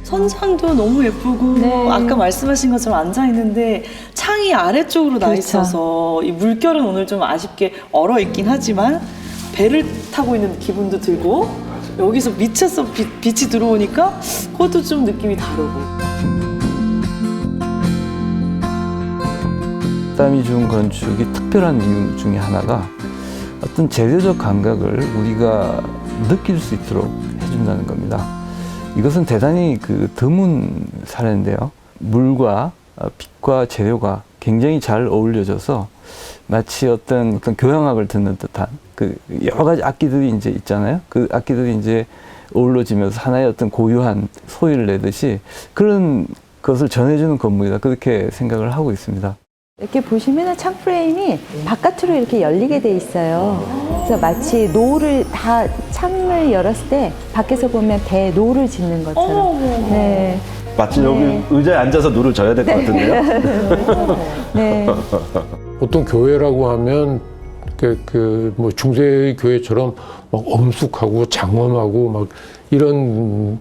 Speaker 6: 선상도 너무 예쁘고
Speaker 11: 네.
Speaker 6: 아까 말씀하신 것처럼 앉아 있는데 창이 아래쪽으로 나
Speaker 11: 그렇죠.
Speaker 6: 있어서 이 물결은 오늘 좀 아쉽게 얼어 있긴 하지만 배를 타고 있는 기분도 들고 여기서 밑에서 빛이 들어오니까 그것도 좀 느낌이 다르고.
Speaker 16: 이타미준 건축이 특별한 이유 중에 하나가 어떤 재료적 감각을 우리가 느낄 수 있도록 해준다는 겁니다. 이것은 대단히 드문 사례인데요. 물과 빛과 재료가 굉장히 잘 어울려져서 마치 어떤 교향악을 듣는 듯한 여러 가지 악기들이 이제 있잖아요. 그 악기들이 이제 어우러지면서 하나의 어떤 고유한 소리를 내듯이 그런 것을 전해주는 건물이다. 그렇게 생각을 하고 있습니다.
Speaker 11: 이렇게 보시면 창 프레임이 바깥으로 이렇게 열리게 돼 있어요. 그래서 마치 노를 다 창을 열었을 때 밖에서 보면 배에 노를 짓는 것처럼. 네.
Speaker 15: 마치 여기 의자에 앉아서 누를 져야 될 것 같은데요.
Speaker 11: 네.
Speaker 17: 보통 교회라고 하면 뭐 중세 교회처럼 막 엄숙하고 장엄하고 막 이런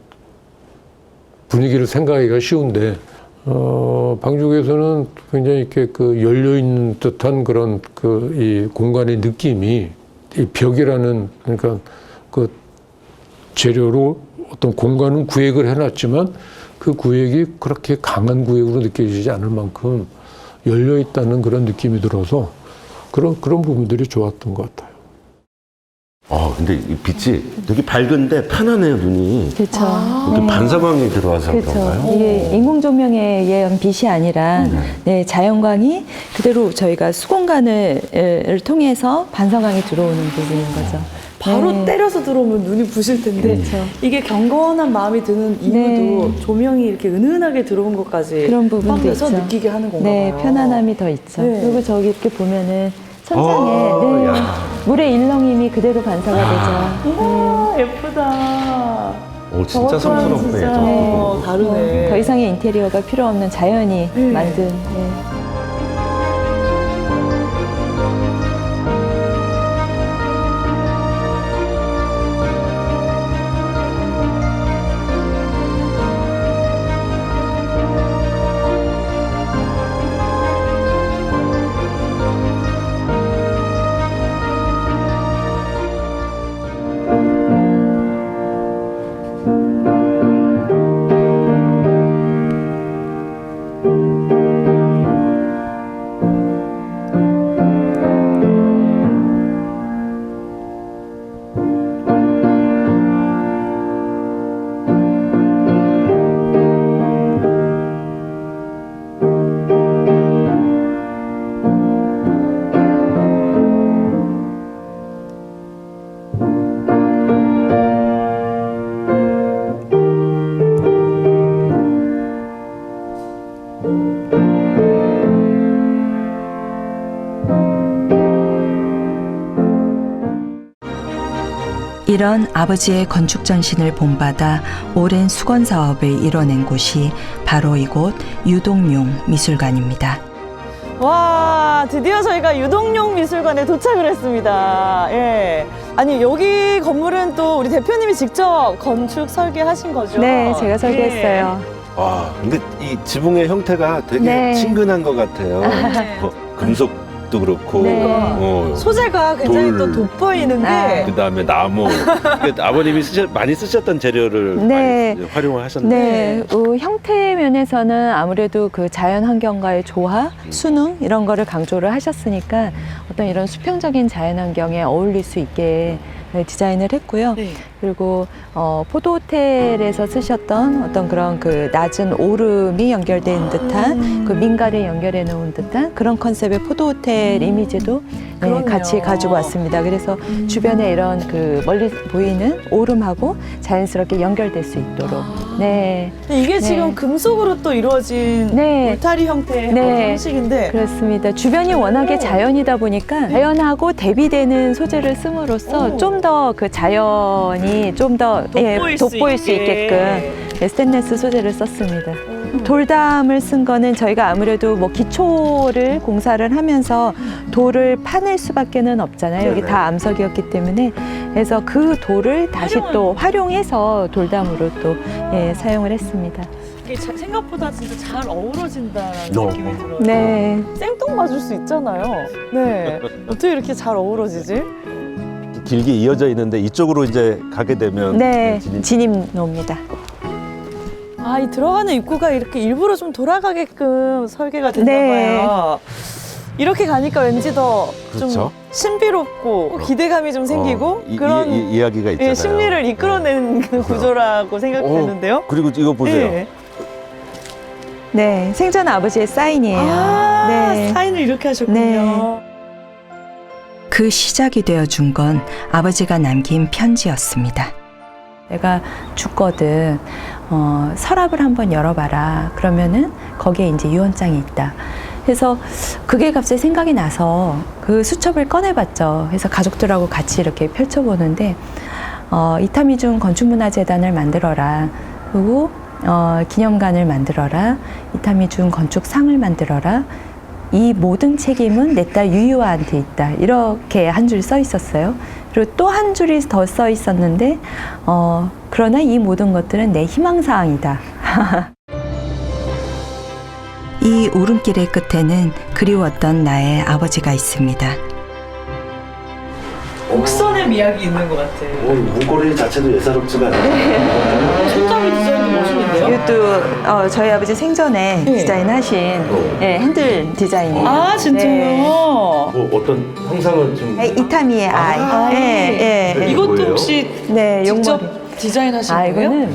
Speaker 17: 분위기를 생각하기가 쉬운데 방죽에서는 굉장히 이렇게 열려 있는 듯한 그런 이 공간의 느낌이 이 벽이라는 그러니까 그 재료로 어떤 공간은 구획을 해놨지만 그 구획이 그렇게 강한 구획으로 느껴지지 않을 만큼 열려 있다는 그런 느낌이 들어서 그런 부분들이 좋았던 것 같아요.
Speaker 15: 근데 이 빛이 되게 밝은데 편하네요, 눈이.
Speaker 11: 그렇죠.
Speaker 15: 이렇게 반사광이 들어와서 그런가요?
Speaker 11: 이게 인공 조명에 의한 빛이 아니라 네, 자연광이 그대로 저희가 수공간을 통해서 반사광이 들어오는 부분인 거죠.
Speaker 6: 바로
Speaker 11: 네.
Speaker 6: 때려서 들어오면 눈이 부실 텐데 이게 경건한 마음이 드는 이유도 조명이 이렇게 은은하게 들어온 것까지
Speaker 11: 그런 부분도
Speaker 6: 포함해서
Speaker 11: 있죠.
Speaker 6: 느끼게 하는 건가
Speaker 11: 네,
Speaker 6: 봐요.
Speaker 11: 편안함이 더 있죠.
Speaker 6: 네.
Speaker 11: 그리고 저기 이렇게 보면은 천장에 물의 일렁임이 그대로 반사가 되죠.
Speaker 6: 우와, 예쁘다.
Speaker 15: 진짜 성스럽네요.
Speaker 6: 다르네.
Speaker 11: 더 이상의 인테리어가 필요 없는 자연이 만든. 네.
Speaker 1: 이런 아버지의 건축 전신을 본받아 오랜 수건 사업을 이뤄낸 곳이 바로 이곳 유동용 미술관입니다.
Speaker 6: 와, 드디어 저희가 유동용 미술관에 도착을 했습니다. 예. 아니, 여기 건물은 또 우리 대표님이 직접 건축 설계하신 거죠?
Speaker 11: 네, 제가 설계했어요.
Speaker 15: 와, 근데 이 지붕의 형태가 되게 친근한 것 같아요. 뭐 금속도 그렇고,
Speaker 6: 소재가 굉장히
Speaker 15: 돌,
Speaker 6: 또 돋보이는 게
Speaker 15: 그다음에 나무. 아버님이 많이 쓰셨던 재료를 많이 활용을 하셨는데.
Speaker 11: 네, 형태 면에서는 아무래도 그 자연 환경과의 조화, 순응 이런 거를 강조를 하셨으니까 어떤 이런 수평적인 자연 환경에 어울릴 수 있게 디자인을 했고요. 그리고 포도 호텔에서 쓰셨던 어떤 그런 그 낮은 오름이 연결된 듯한 그 민가를 연결해 놓은 듯한 그런 컨셉의 포도 호텔 이미지도 같이 가지고 왔습니다. 그래서 주변에 이런 그 멀리 보이는 오름하고 자연스럽게 연결될 수 있도록. 네.
Speaker 6: 이게 지금 금속으로 또 이루어진 울타리 형태의 형식인데
Speaker 11: 그렇습니다. 주변이 워낙에 자연이다 보니까 자연하고 대비되는 소재를 씀으로써 좀 더 그 자연이 좀 더 돋보일 수 있게끔 스테인리스 소재를 썼습니다. 돌담을 쓴 거는 저희가 아무래도 뭐 기초를 공사를 하면서 돌을 파낼 수밖에는 없잖아요. 여기 다 암석이었기 때문에 그래서 그 돌을 다시 또 활용해서 돌담으로 또 사용을 했습니다.
Speaker 6: 이게 생각보다 진짜 잘 어우러진다는 느낌이 들어요.
Speaker 11: 네.
Speaker 6: 생뚱맞을 수 있잖아요. 네. 어떻게 이렇게 잘 어우러지지?
Speaker 15: 길게 이어져 있는데 이쪽으로 이제 가게 되면
Speaker 11: 진입로입니다.
Speaker 6: 아, 이 들어가는 입구가 이렇게 일부러 좀 돌아가게끔 설계가 됐나 봐요. 이렇게 가니까 왠지 더 좀 신비롭고 기대감이 좀 생기고 그런
Speaker 15: 이야기가 있잖아요.
Speaker 6: 심리를 이끌어내는 그 구조라고 생각되는데요.
Speaker 15: 그리고 이거 보세요.
Speaker 11: 네, 생전 아버지의 사인이에요.
Speaker 6: 사인을 이렇게 하셨군요.
Speaker 1: 그 시작이 되어준 건 아버지가 남긴 편지였습니다.
Speaker 11: 내가 죽거든. 서랍을 한번 열어봐라. 그러면은 거기에 이제 유언장이 있다. 그래서 그게 갑자기 생각이 나서 그 수첩을 꺼내봤죠. 그래서 가족들하고 같이 이렇게 펼쳐보는데 이타미준 건축문화재단을 만들어라. 그리고 기념관을 만들어라. 이타미준 건축상을 만들어라. 이 모든 책임은 내 딸 유이와한테 있다. 이렇게 한 줄 써 있었어요. 그리고 또 한 줄이 더 써 있었는데 그러나 이 모든 것들은 내 희망사항이다.
Speaker 1: 이 오름길의 끝에는 그리웠던 나의 아버지가 있습니다.
Speaker 6: 곡선의 미학이 있는 것 같아.
Speaker 15: 문고리 자체도 예사롭지가 않아요.
Speaker 6: 손잡이 디자인도 멋있는데요?
Speaker 11: 이것도 저희 아버지 생전에 디자인하신 핸들 디자인이에요.
Speaker 6: 아, 진짜요?
Speaker 15: 뭐 어떤 형상은 좀
Speaker 11: 이타미의 아이.
Speaker 6: 이것도 혹시 직접 디자인하신 거예요?
Speaker 11: 이거는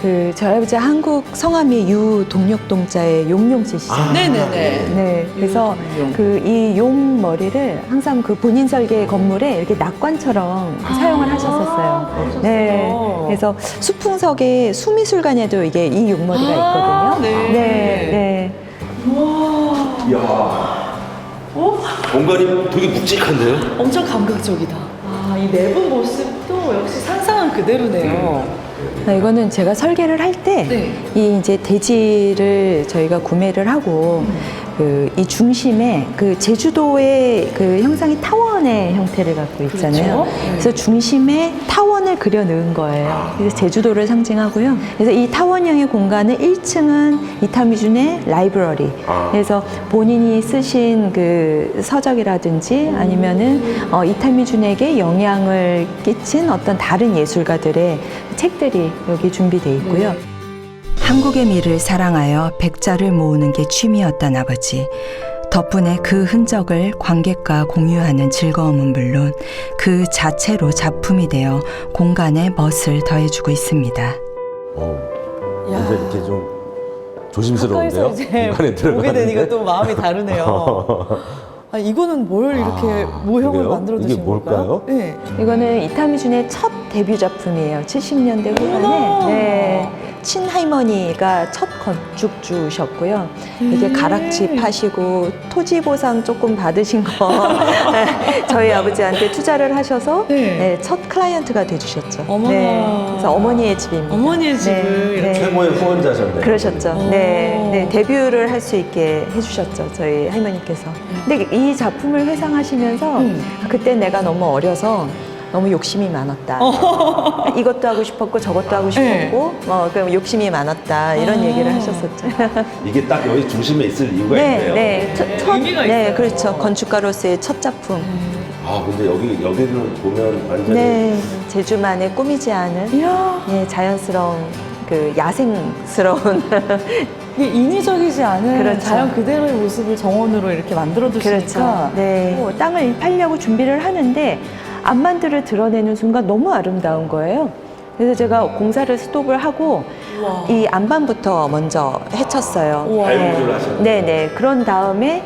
Speaker 11: 그 저희 아버지 한국 성함이 유동력동자의 용용씨시죠.
Speaker 6: 네네네.
Speaker 11: 네, 그래서 그 이 용 머리를 항상 그 본인 설계 건물에 이렇게 낙관처럼 사용을 하셨었어요. 네, 그래서 수풍석에 수미술관에도 이게 이 용머리가 있거든요. 네.
Speaker 15: 이야. 공간이 되게 묵직한데요?
Speaker 6: 엄청 감각적이다. 이 내부 모습도 역시 상상은 그대로네요.
Speaker 11: 이거는 제가 설계를 할 때 이 이제 대지를 저희가 구매를 하고 이 중심에 그 제주도의 그 형상이 타원의 형태를 갖고 있잖아요.
Speaker 6: 그렇죠?
Speaker 11: 그래서 중심에 타원을 그려 넣은 거예요. 그래서 제주도를 상징하고요. 그래서 이 타원형의 공간은 1층은 이타미준의 라이브러리. 그래서 본인이 쓰신 그 서적이라든지 아니면은 이타미준에게 영향을 끼친 어떤 다른 예술가들의 책들이 여기 준비되어 있고요.
Speaker 1: 한국의 미를 사랑하여 백자를 모으는 게 취미였던 아버지. 덕분에 그 흔적을 관객과 공유하는 즐거움은 물론 그 자체로 작품이 되어 공간에 멋을 더해주고 있습니다.
Speaker 15: 근데 이렇게 좀 조심스러운데요?
Speaker 6: 이제
Speaker 15: 공간에 들어가는데?
Speaker 6: 보게 되니까 또 마음이 다르네요. 이거는 뭘 이렇게 모형을 만들어
Speaker 15: 이게
Speaker 6: 두신
Speaker 15: 뭘까요?
Speaker 6: 걸까요? 네.
Speaker 11: 이거는 이타미준의 첫 데뷔 작품이에요. 70년대 후반에 친할머니가 첫 건축주셨고요. 이게 가락지 파시고 토지 보상 조금 받으신 거 저희 아버지한테 투자를 하셔서 첫 클라이언트가 돼주셨죠. 그래서 어머니의 집입니다.
Speaker 6: 어머니의 집을 이렇게
Speaker 15: 최고의 후원자셨네요.
Speaker 11: 그러셨죠. 네, 데뷔를 할 수 있게 해주셨죠. 저희 할머니께서. 근데 이 작품을 회상하시면서 그때 내가 너무 어려서 너무 욕심이 많았다. 이것도 하고 싶었고 저것도 하고 싶었고 그럼 욕심이 많았다 이런 얘기를 하셨었죠.
Speaker 15: 이게 딱 여기 중심에 있을 이유가 있네요.
Speaker 11: 네, 그렇죠. 건축가로서의 첫 작품.
Speaker 15: 근데 여기를 보면 완전히
Speaker 11: 제주만의 꾸미지 않은 자연스러운 그 야생스러운
Speaker 6: 이게 인위적이지 않은
Speaker 11: 그렇죠.
Speaker 6: 자연 그대로의 모습을 정원으로 이렇게 만들어 두시니까
Speaker 11: 땅을 팔려고 준비를 하는데 앞만들을 드러내는 순간 너무 아름다운 거예요. 그래서 제가 공사를 스톱을 하고 이 안반부터 먼저 해쳤어요.
Speaker 15: 발굴을 하셨어요?
Speaker 11: 네네. 그런 다음에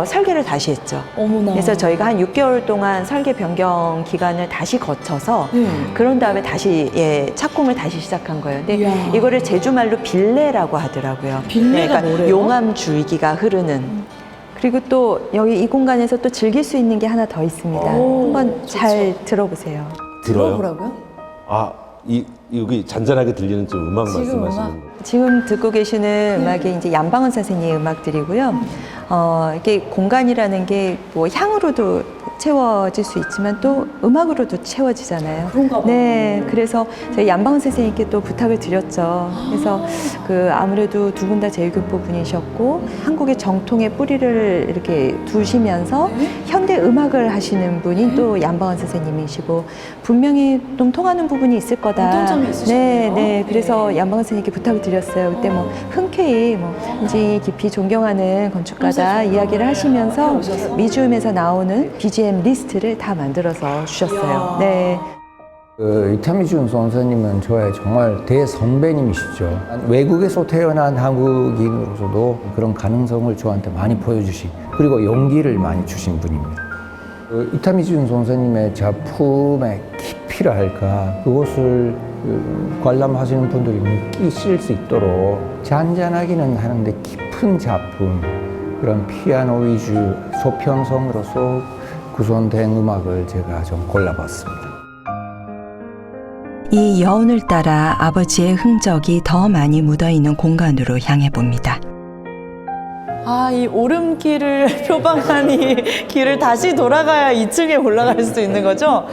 Speaker 11: 설계를 다시 했죠.
Speaker 6: 어머나.
Speaker 11: 그래서 저희가 한 6개월 동안 설계 변경 기간을 다시 거쳐서 그런 다음에 다시 착공을 다시 시작한 거예요. 근데 이거를 제주말로 빌레라고 하더라고요.
Speaker 6: 빌레가 뭐래요?
Speaker 11: 용암 줄기가 흐르는. 그리고 또 여기 이 공간에서 또 즐길 수 있는 게 하나 더 있습니다. 한번 잘 들어보세요.
Speaker 6: 들어보라고요?
Speaker 15: 여기 잔잔하게 들리는 좀 음악 말씀하시는 거.
Speaker 11: 지금 듣고 계시는 음악이 이제 양방원 선생님의 음악들이고요. 이게 공간이라는 게 뭐 향으로도 채워질 수 있지만 또 음악으로도 채워지잖아요.
Speaker 6: 그런가 봐요.
Speaker 11: 네, 그래서 저희 양방원 선생님께 또 부탁을 드렸죠. 그래서 그 아무래도 두 분 다 제일교포 분이셨고 한국의 정통의 뿌리를 이렇게 두시면서 현대 음악을 하시는 분이 또 양방원 선생님이시고 분명히 좀 통하는 부분이 있을 거다.
Speaker 6: 공통점이 있으시네요.
Speaker 11: 네, 그래서 양방원 선생님께 부탁을 드렸어요. 그때 뭐 흔쾌히 굉장히 깊이 존경하는 건축가다 이야기를 하시면서 미주음에서 나오는 BGM 리스트를 다 만들어서 주셨어요. 네.
Speaker 5: 이타미준 선생님은 저의 정말 대선배님이시죠. 외국에서 태어난 한국인으로서도 그런 가능성을 저한테 많이 보여주신 그리고 용기를 많이 주신 분입니다. 이타미준 선생님의 작품의 깊이라 할까 그것을 관람하시는 분들이 느끼실 수 있도록 잔잔하기는 하는데 깊은 작품 그런 피아노 위주 소편성으로서 구성된 음악을 제가 좀 골라봤습니다.
Speaker 1: 이 여운을 따라 아버지의 흔적이 더 많이 묻어있는 공간으로 향해 봅니다.
Speaker 6: 아, 이 오름길을 표방한 이 길을 다시 돌아가야 2층에 올라갈 수 있는 거죠?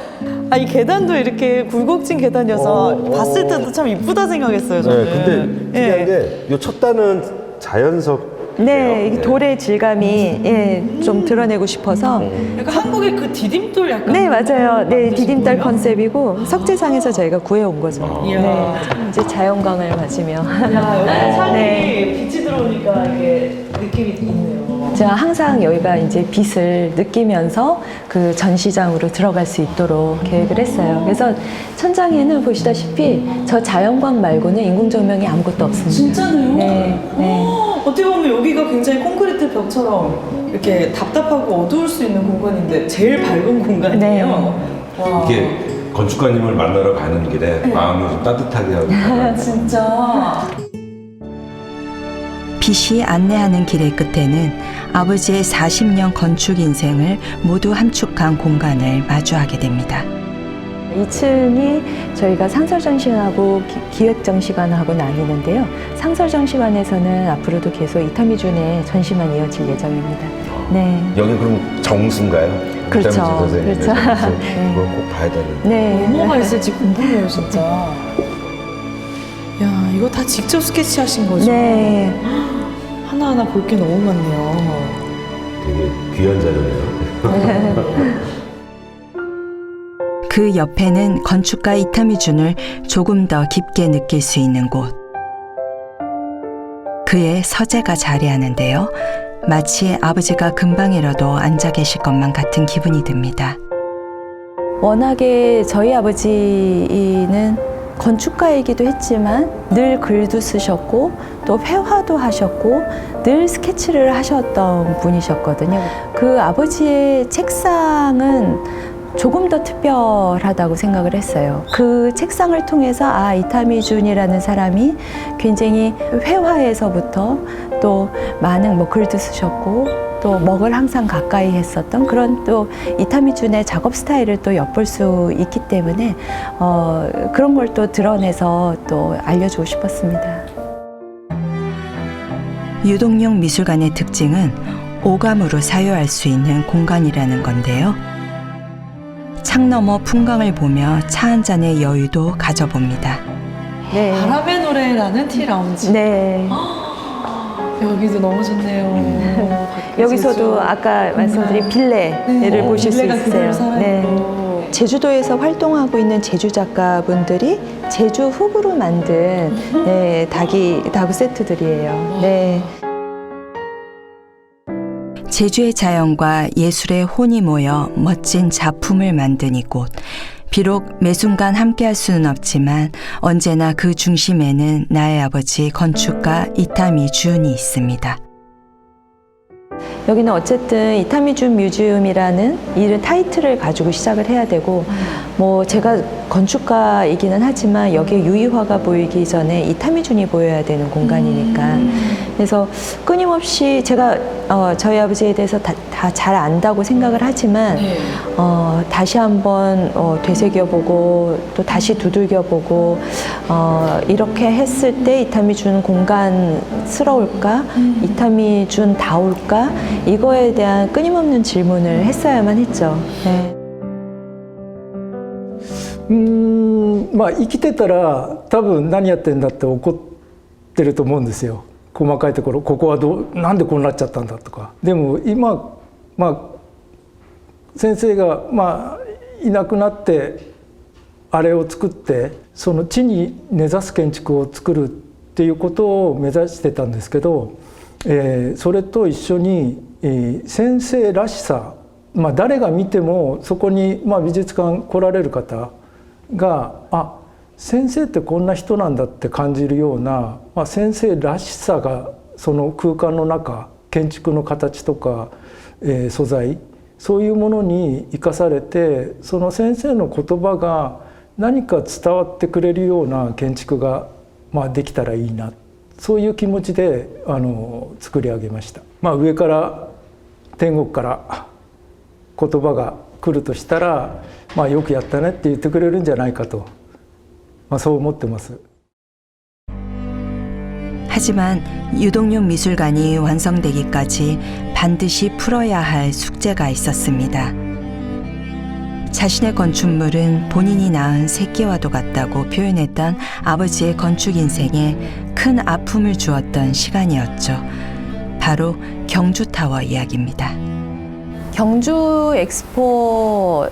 Speaker 6: 아, 이 계단도 이렇게 굴곡진 계단이어서 봤을 때도 참 이쁘다 생각했어요, 저는.
Speaker 15: 네, 근데 특이한 게 이 첫 단은 자연석.
Speaker 11: 네, 이게 돌의 질감이 좀 드러내고 싶어서.
Speaker 6: 약간 한국의 그 디딤돌 약간.
Speaker 11: 네, 맞아요. 네, 디딤돌 컨셉이고 석재상에서 저희가 구해온 거죠.
Speaker 6: 이야.
Speaker 11: 네, 이제 자연광을 맞으며.
Speaker 6: 야, 여기 산이
Speaker 11: 네.
Speaker 6: 빛이 들어오니까 이게 느낌이 있네요.
Speaker 11: 제가 항상 여기가 이제 빛을 느끼면서 그 전시장으로 들어갈 수 있도록 계획을 했어요. 그래서 천장에는 보시다시피 저 자연광 말고는 인공조명이 아무것도 없습니다.
Speaker 6: 진짜네요?
Speaker 11: 네. 네.
Speaker 6: 어떻게 보면 여기가 굉장히 콘크리트 벽처럼 이렇게 답답하고 어두울 수 있는 공간인데 제일 밝은 공간이에요. 와.
Speaker 15: 이게 건축가님을 만나러 가는 길에 마음을 좀 따뜻하게 하고.
Speaker 6: 진짜.
Speaker 1: 빛이 안내하는 길의 끝에는 아버지의 40년 건축 인생을 모두 함축한 공간을 마주하게 됩니다.
Speaker 11: 2층이 저희가 상설전시관하고 기획전시관하고 나뉘는데요. 상설전시관에서는 앞으로도 계속 이타미준의 전시만 이어질 예정입니다. 네.
Speaker 15: 여기 그럼 정수인가요?
Speaker 11: 그렇죠.
Speaker 15: 이타미준 선생님의
Speaker 11: 그렇죠.
Speaker 15: 정수.
Speaker 11: 네.
Speaker 15: 그걸 꼭 봐야 되는데.
Speaker 11: 네.
Speaker 6: 뭐가 있을지 궁금해요, 진짜. 야, 이거 다 직접 스케치하신 거죠?
Speaker 11: 네.
Speaker 6: 하나하나 볼 게 너무 많네요.
Speaker 15: 되게 귀한 자료네요.
Speaker 1: 그 옆에는 건축가 이타미준을 조금 더 깊게 느낄 수 있는 곳. 그의 서재가 자리하는데요. 마치 아버지가 금방이라도 앉아 계실 것만 같은 기분이 듭니다.
Speaker 11: 워낙에 저희 아버지는 건축가이기도 했지만 늘 글도 쓰셨고 또 회화도 하셨고 늘 스케치를 하셨던 분이셨거든요. 그 아버지의 책상은 조금 더 특별하다고 생각을 했어요. 그 책상을 통해서 아, 이타미준이라는 사람이 굉장히 회화에서부터 또 많은 뭐 글도 쓰셨고 또 먹을 항상 가까이 했었던 그런 또 이타미준의 작업 스타일을 또 엿볼 수 있기 때문에 그런 걸 또 드러내서 또 알려주고 싶었습니다.
Speaker 1: 유동용 미술관의 특징은 오감으로 사유할 수 있는 공간이라는 건데요. 창 너머 풍광을 보며 차 한 잔의 여유도 가져봅니다.
Speaker 11: 네.
Speaker 6: 바람의 노래 나는 티 라운지.
Speaker 11: 네.
Speaker 6: 여기도 너무 좋네요.
Speaker 11: 여기서도 아까 말씀드린 빌레를 보실 수 있어요. 네. 제주도에서 활동하고 있는 제주 작가분들이 제주 흙으로 만든 네, 다구 세트들이에요. 네.
Speaker 1: 제주의 자연과 예술의 혼이 모여 멋진 작품을 만든 이곳. 비록 매 순간 함께할 수는 없지만 언제나 그 중심에는 나의 아버지 건축가 이타미준이 있습니다.
Speaker 11: 여기는 어쨌든 이타미준 뮤지엄이라는 이런 타이틀을 가지고 시작을 해야 되고 뭐 제가 건축가이기는 하지만 여기에 유희화가 보이기 전에 이타미준이 보여야 되는 공간이니까 그래서 끊임없이 제가 저희 아버지에 대해서 다 잘 안다고 생각을 하지만 다시 한번 되새겨보고 또 다시 두들겨보고 이렇게 했을 때 이타미준 공간스러울까? 이타미준 다울까? 이거에 대한 끊임없는 질문을 했어야만 했죠. 네.
Speaker 12: まあ生きてたら多分何やってんだって怒ってると思うんですよ。細かいところここはなんでこうなっちゃったんだとか。でも今まあ先生がいなくなってあれを作ってその地に根ざす建築を作るっていうことを目指してたんですけど、それと一緒に、先生らしさ、誰が見てもそこに、美術館来られる方が先生ってこんな人なんだって感じるような、先生らしさがその空間の中建築の形とか、素材そういうものに生かされてその先生の言葉が何か伝わってくれるような建築が、できたらいいなそういう気持ちで作り上げました。まあ上から天国から言葉が来るとしたら、まあよくやったねって言ってくれるんじゃないかと、まあそう思ってます。
Speaker 1: 하지만 유동용 미술관이 완성되기까지 반드시 풀어야 할 숙제가 있었습니다. 자신의 건축물은 본인이 낳은 새끼와도 같다고 표현했던 아버지의 건축 인생에 큰 아픔을 주었던 시간이었죠. 바로 경주타워 이야기입니다.
Speaker 11: 경주 엑스포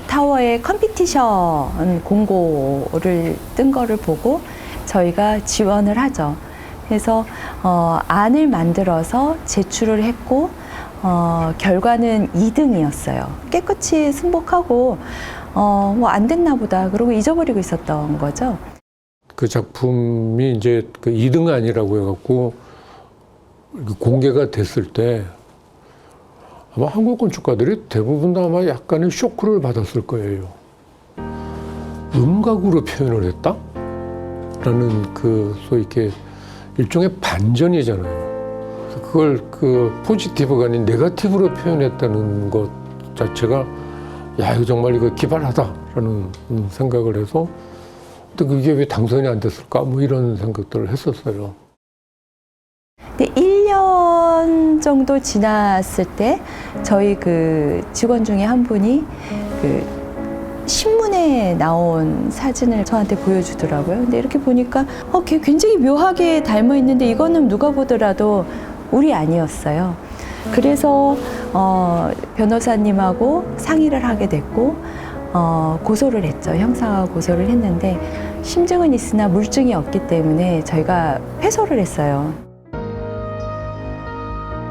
Speaker 11: 타워의 컴피티션 공고를 뜬 거를 보고 저희가 지원을 하죠. 그래서 안을 만들어서 제출을 했고 결과는 2등이었어요. 깨끗이 승복하고 뭐 안 됐나 보다 그러고 잊어버리고 있었던 거죠.
Speaker 17: 그 작품이 이제 그 2등안이라고 해갖고 공개가 됐을 때 아마 한국 건축가들이 대부분 다 아마 약간의 쇼크를 받았을 거예요. 음각으로 표현을 했다? 라는 그 소위 이렇게 일종의 반전이잖아요. 그걸 그 포지티브가 아닌 네거티브로 표현했다는 것 자체가 야, 이거 정말 이거 기발하다라는 생각을 해서 또 그게 왜 당선이 안 됐을까? 뭐 이런 생각들을 했었어요.
Speaker 11: 근데 1년 정도 지났을 때 저희 그 직원 중에 한 분이 그 신문에 나온 사진을 저한테 보여주더라고요. 근데 이렇게 보니까 걔 굉장히 묘하게 닮아 있는데 이거는 누가 보더라도 우리 아니었어요. 그래서 변호사님하고 상의를 하게 됐고 고소를 했죠. 형사 고소를 했는데 심증은 있으나 물증이 없기 때문에 저희가 패소를 했어요.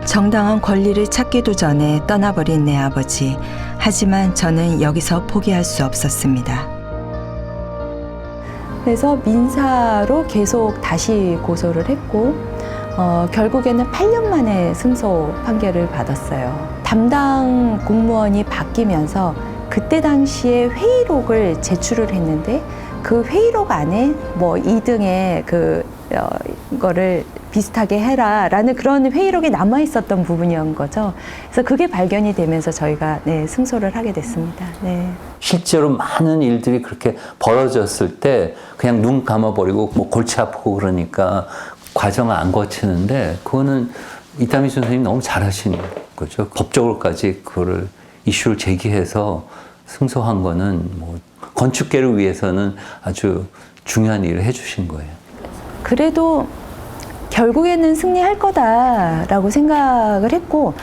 Speaker 1: 정당한 권리를 찾기도 전에 떠나버린 내 아버지. 하지만 저는 여기서 포기할 수 없었습니다.
Speaker 11: 그래서 민사로 계속 다시 고소를 했고 결국에는 8년 만에 승소 판결을 받았어요. 담당 공무원이 바뀌면서 그때 당시에 회의록을 제출을 했는데 그 회의록 안에 뭐 2등의 거를 비슷하게 해라라는 그런 회의록이 남아 있었던 부분이었던 거죠. 그래서 그게 발견이 되면서 저희가 승소를 하게 됐습니다. 네.
Speaker 10: 실제로 많은 일들이 그렇게 벌어졌을 때 그냥 눈 감아버리고 뭐 골치 아프고 그러니까 과정을 안 거치는데 그거는 이타미준 선생님이 너무 잘하신 거죠. 법적으로까지 그거를 이슈를 제기해서 승소한 거는 뭐 건축계를 위해서는 아주 중요한 일을 해주신 거예요.
Speaker 11: 그래도 결국에는 승리할 거다라고 생각을 했고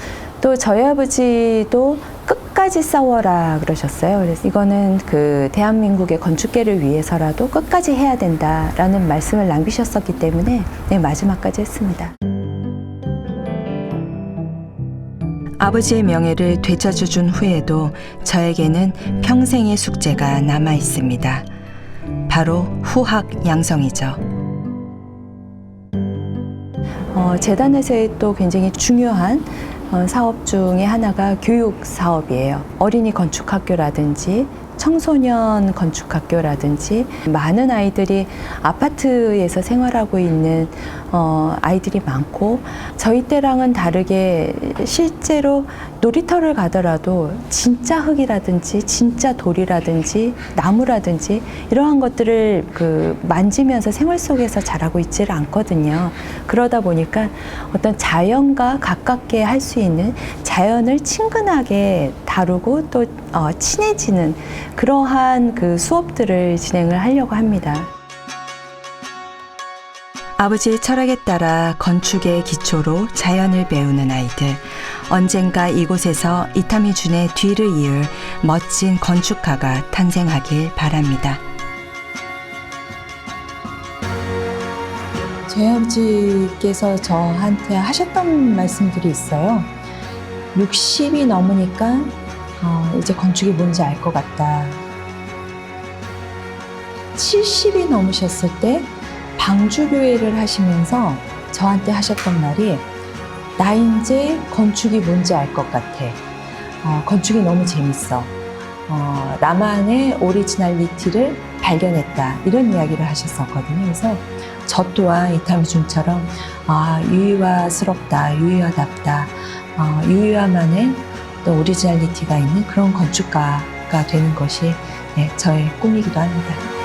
Speaker 11: 또 저희 아버지도 끝까지 싸워라 그러셨어요. 그래서 이거는 그 대한민국의 건축계를 위해서라도 끝까지 해야 된다라는 말씀을 남기셨었기 때문에 마지막까지 했습니다.
Speaker 1: 아버지의 명예를 되찾아준 후에도 저에게는 평생의 숙제가 남아 있습니다. 바로 후학 양성이죠.
Speaker 11: 재단에서의 또 굉장히 중요한 사업 중에 하나가 교육 사업이에요. 어린이 건축학교라든지 청소년 건축학교라든지 많은 아이들이 아파트에서 생활하고 있는 아이들이 많고 저희 때랑은 다르게 실제로 놀이터를 가더라도 진짜 흙이라든지 진짜 돌이라든지 나무라든지 이러한 것들을 만지면서 생활 속에서 자라고 있지를 않거든요. 그러다 보니까 어떤 자연과 가깝게 할 수 있는 자연을 친근하게 다루고 또 친해지는 그러한 그 수업들을 진행을 하려고 합니다.
Speaker 1: 아버지의 철학에 따라 건축의 기초로 자연을 배우는 아이들. 언젠가 이곳에서 이타미준의 뒤를 이을 멋진 건축가가 탄생하길 바랍니다.
Speaker 11: 저희 아버지께서 저한테 하셨던 말씀들이 있어요. 60이 넘으니까 이제 건축이 뭔지 알 것 같다. 70이 넘으셨을 때 방주교회를 하시면서 저한테 하셨던 말이 나 이제 건축이 뭔지 알 것 같아. 건축이 너무 재밌어. 나만의 오리지널리티를 발견했다. 이런 이야기를 하셨었거든요. 그래서
Speaker 1: 저 또한 이타미준처럼 유의화스럽다, 유의화답다, 유의화만의 또 오리지널리티가 있는 그런 건축가가 되는 것이 저의 꿈이기도 합니다.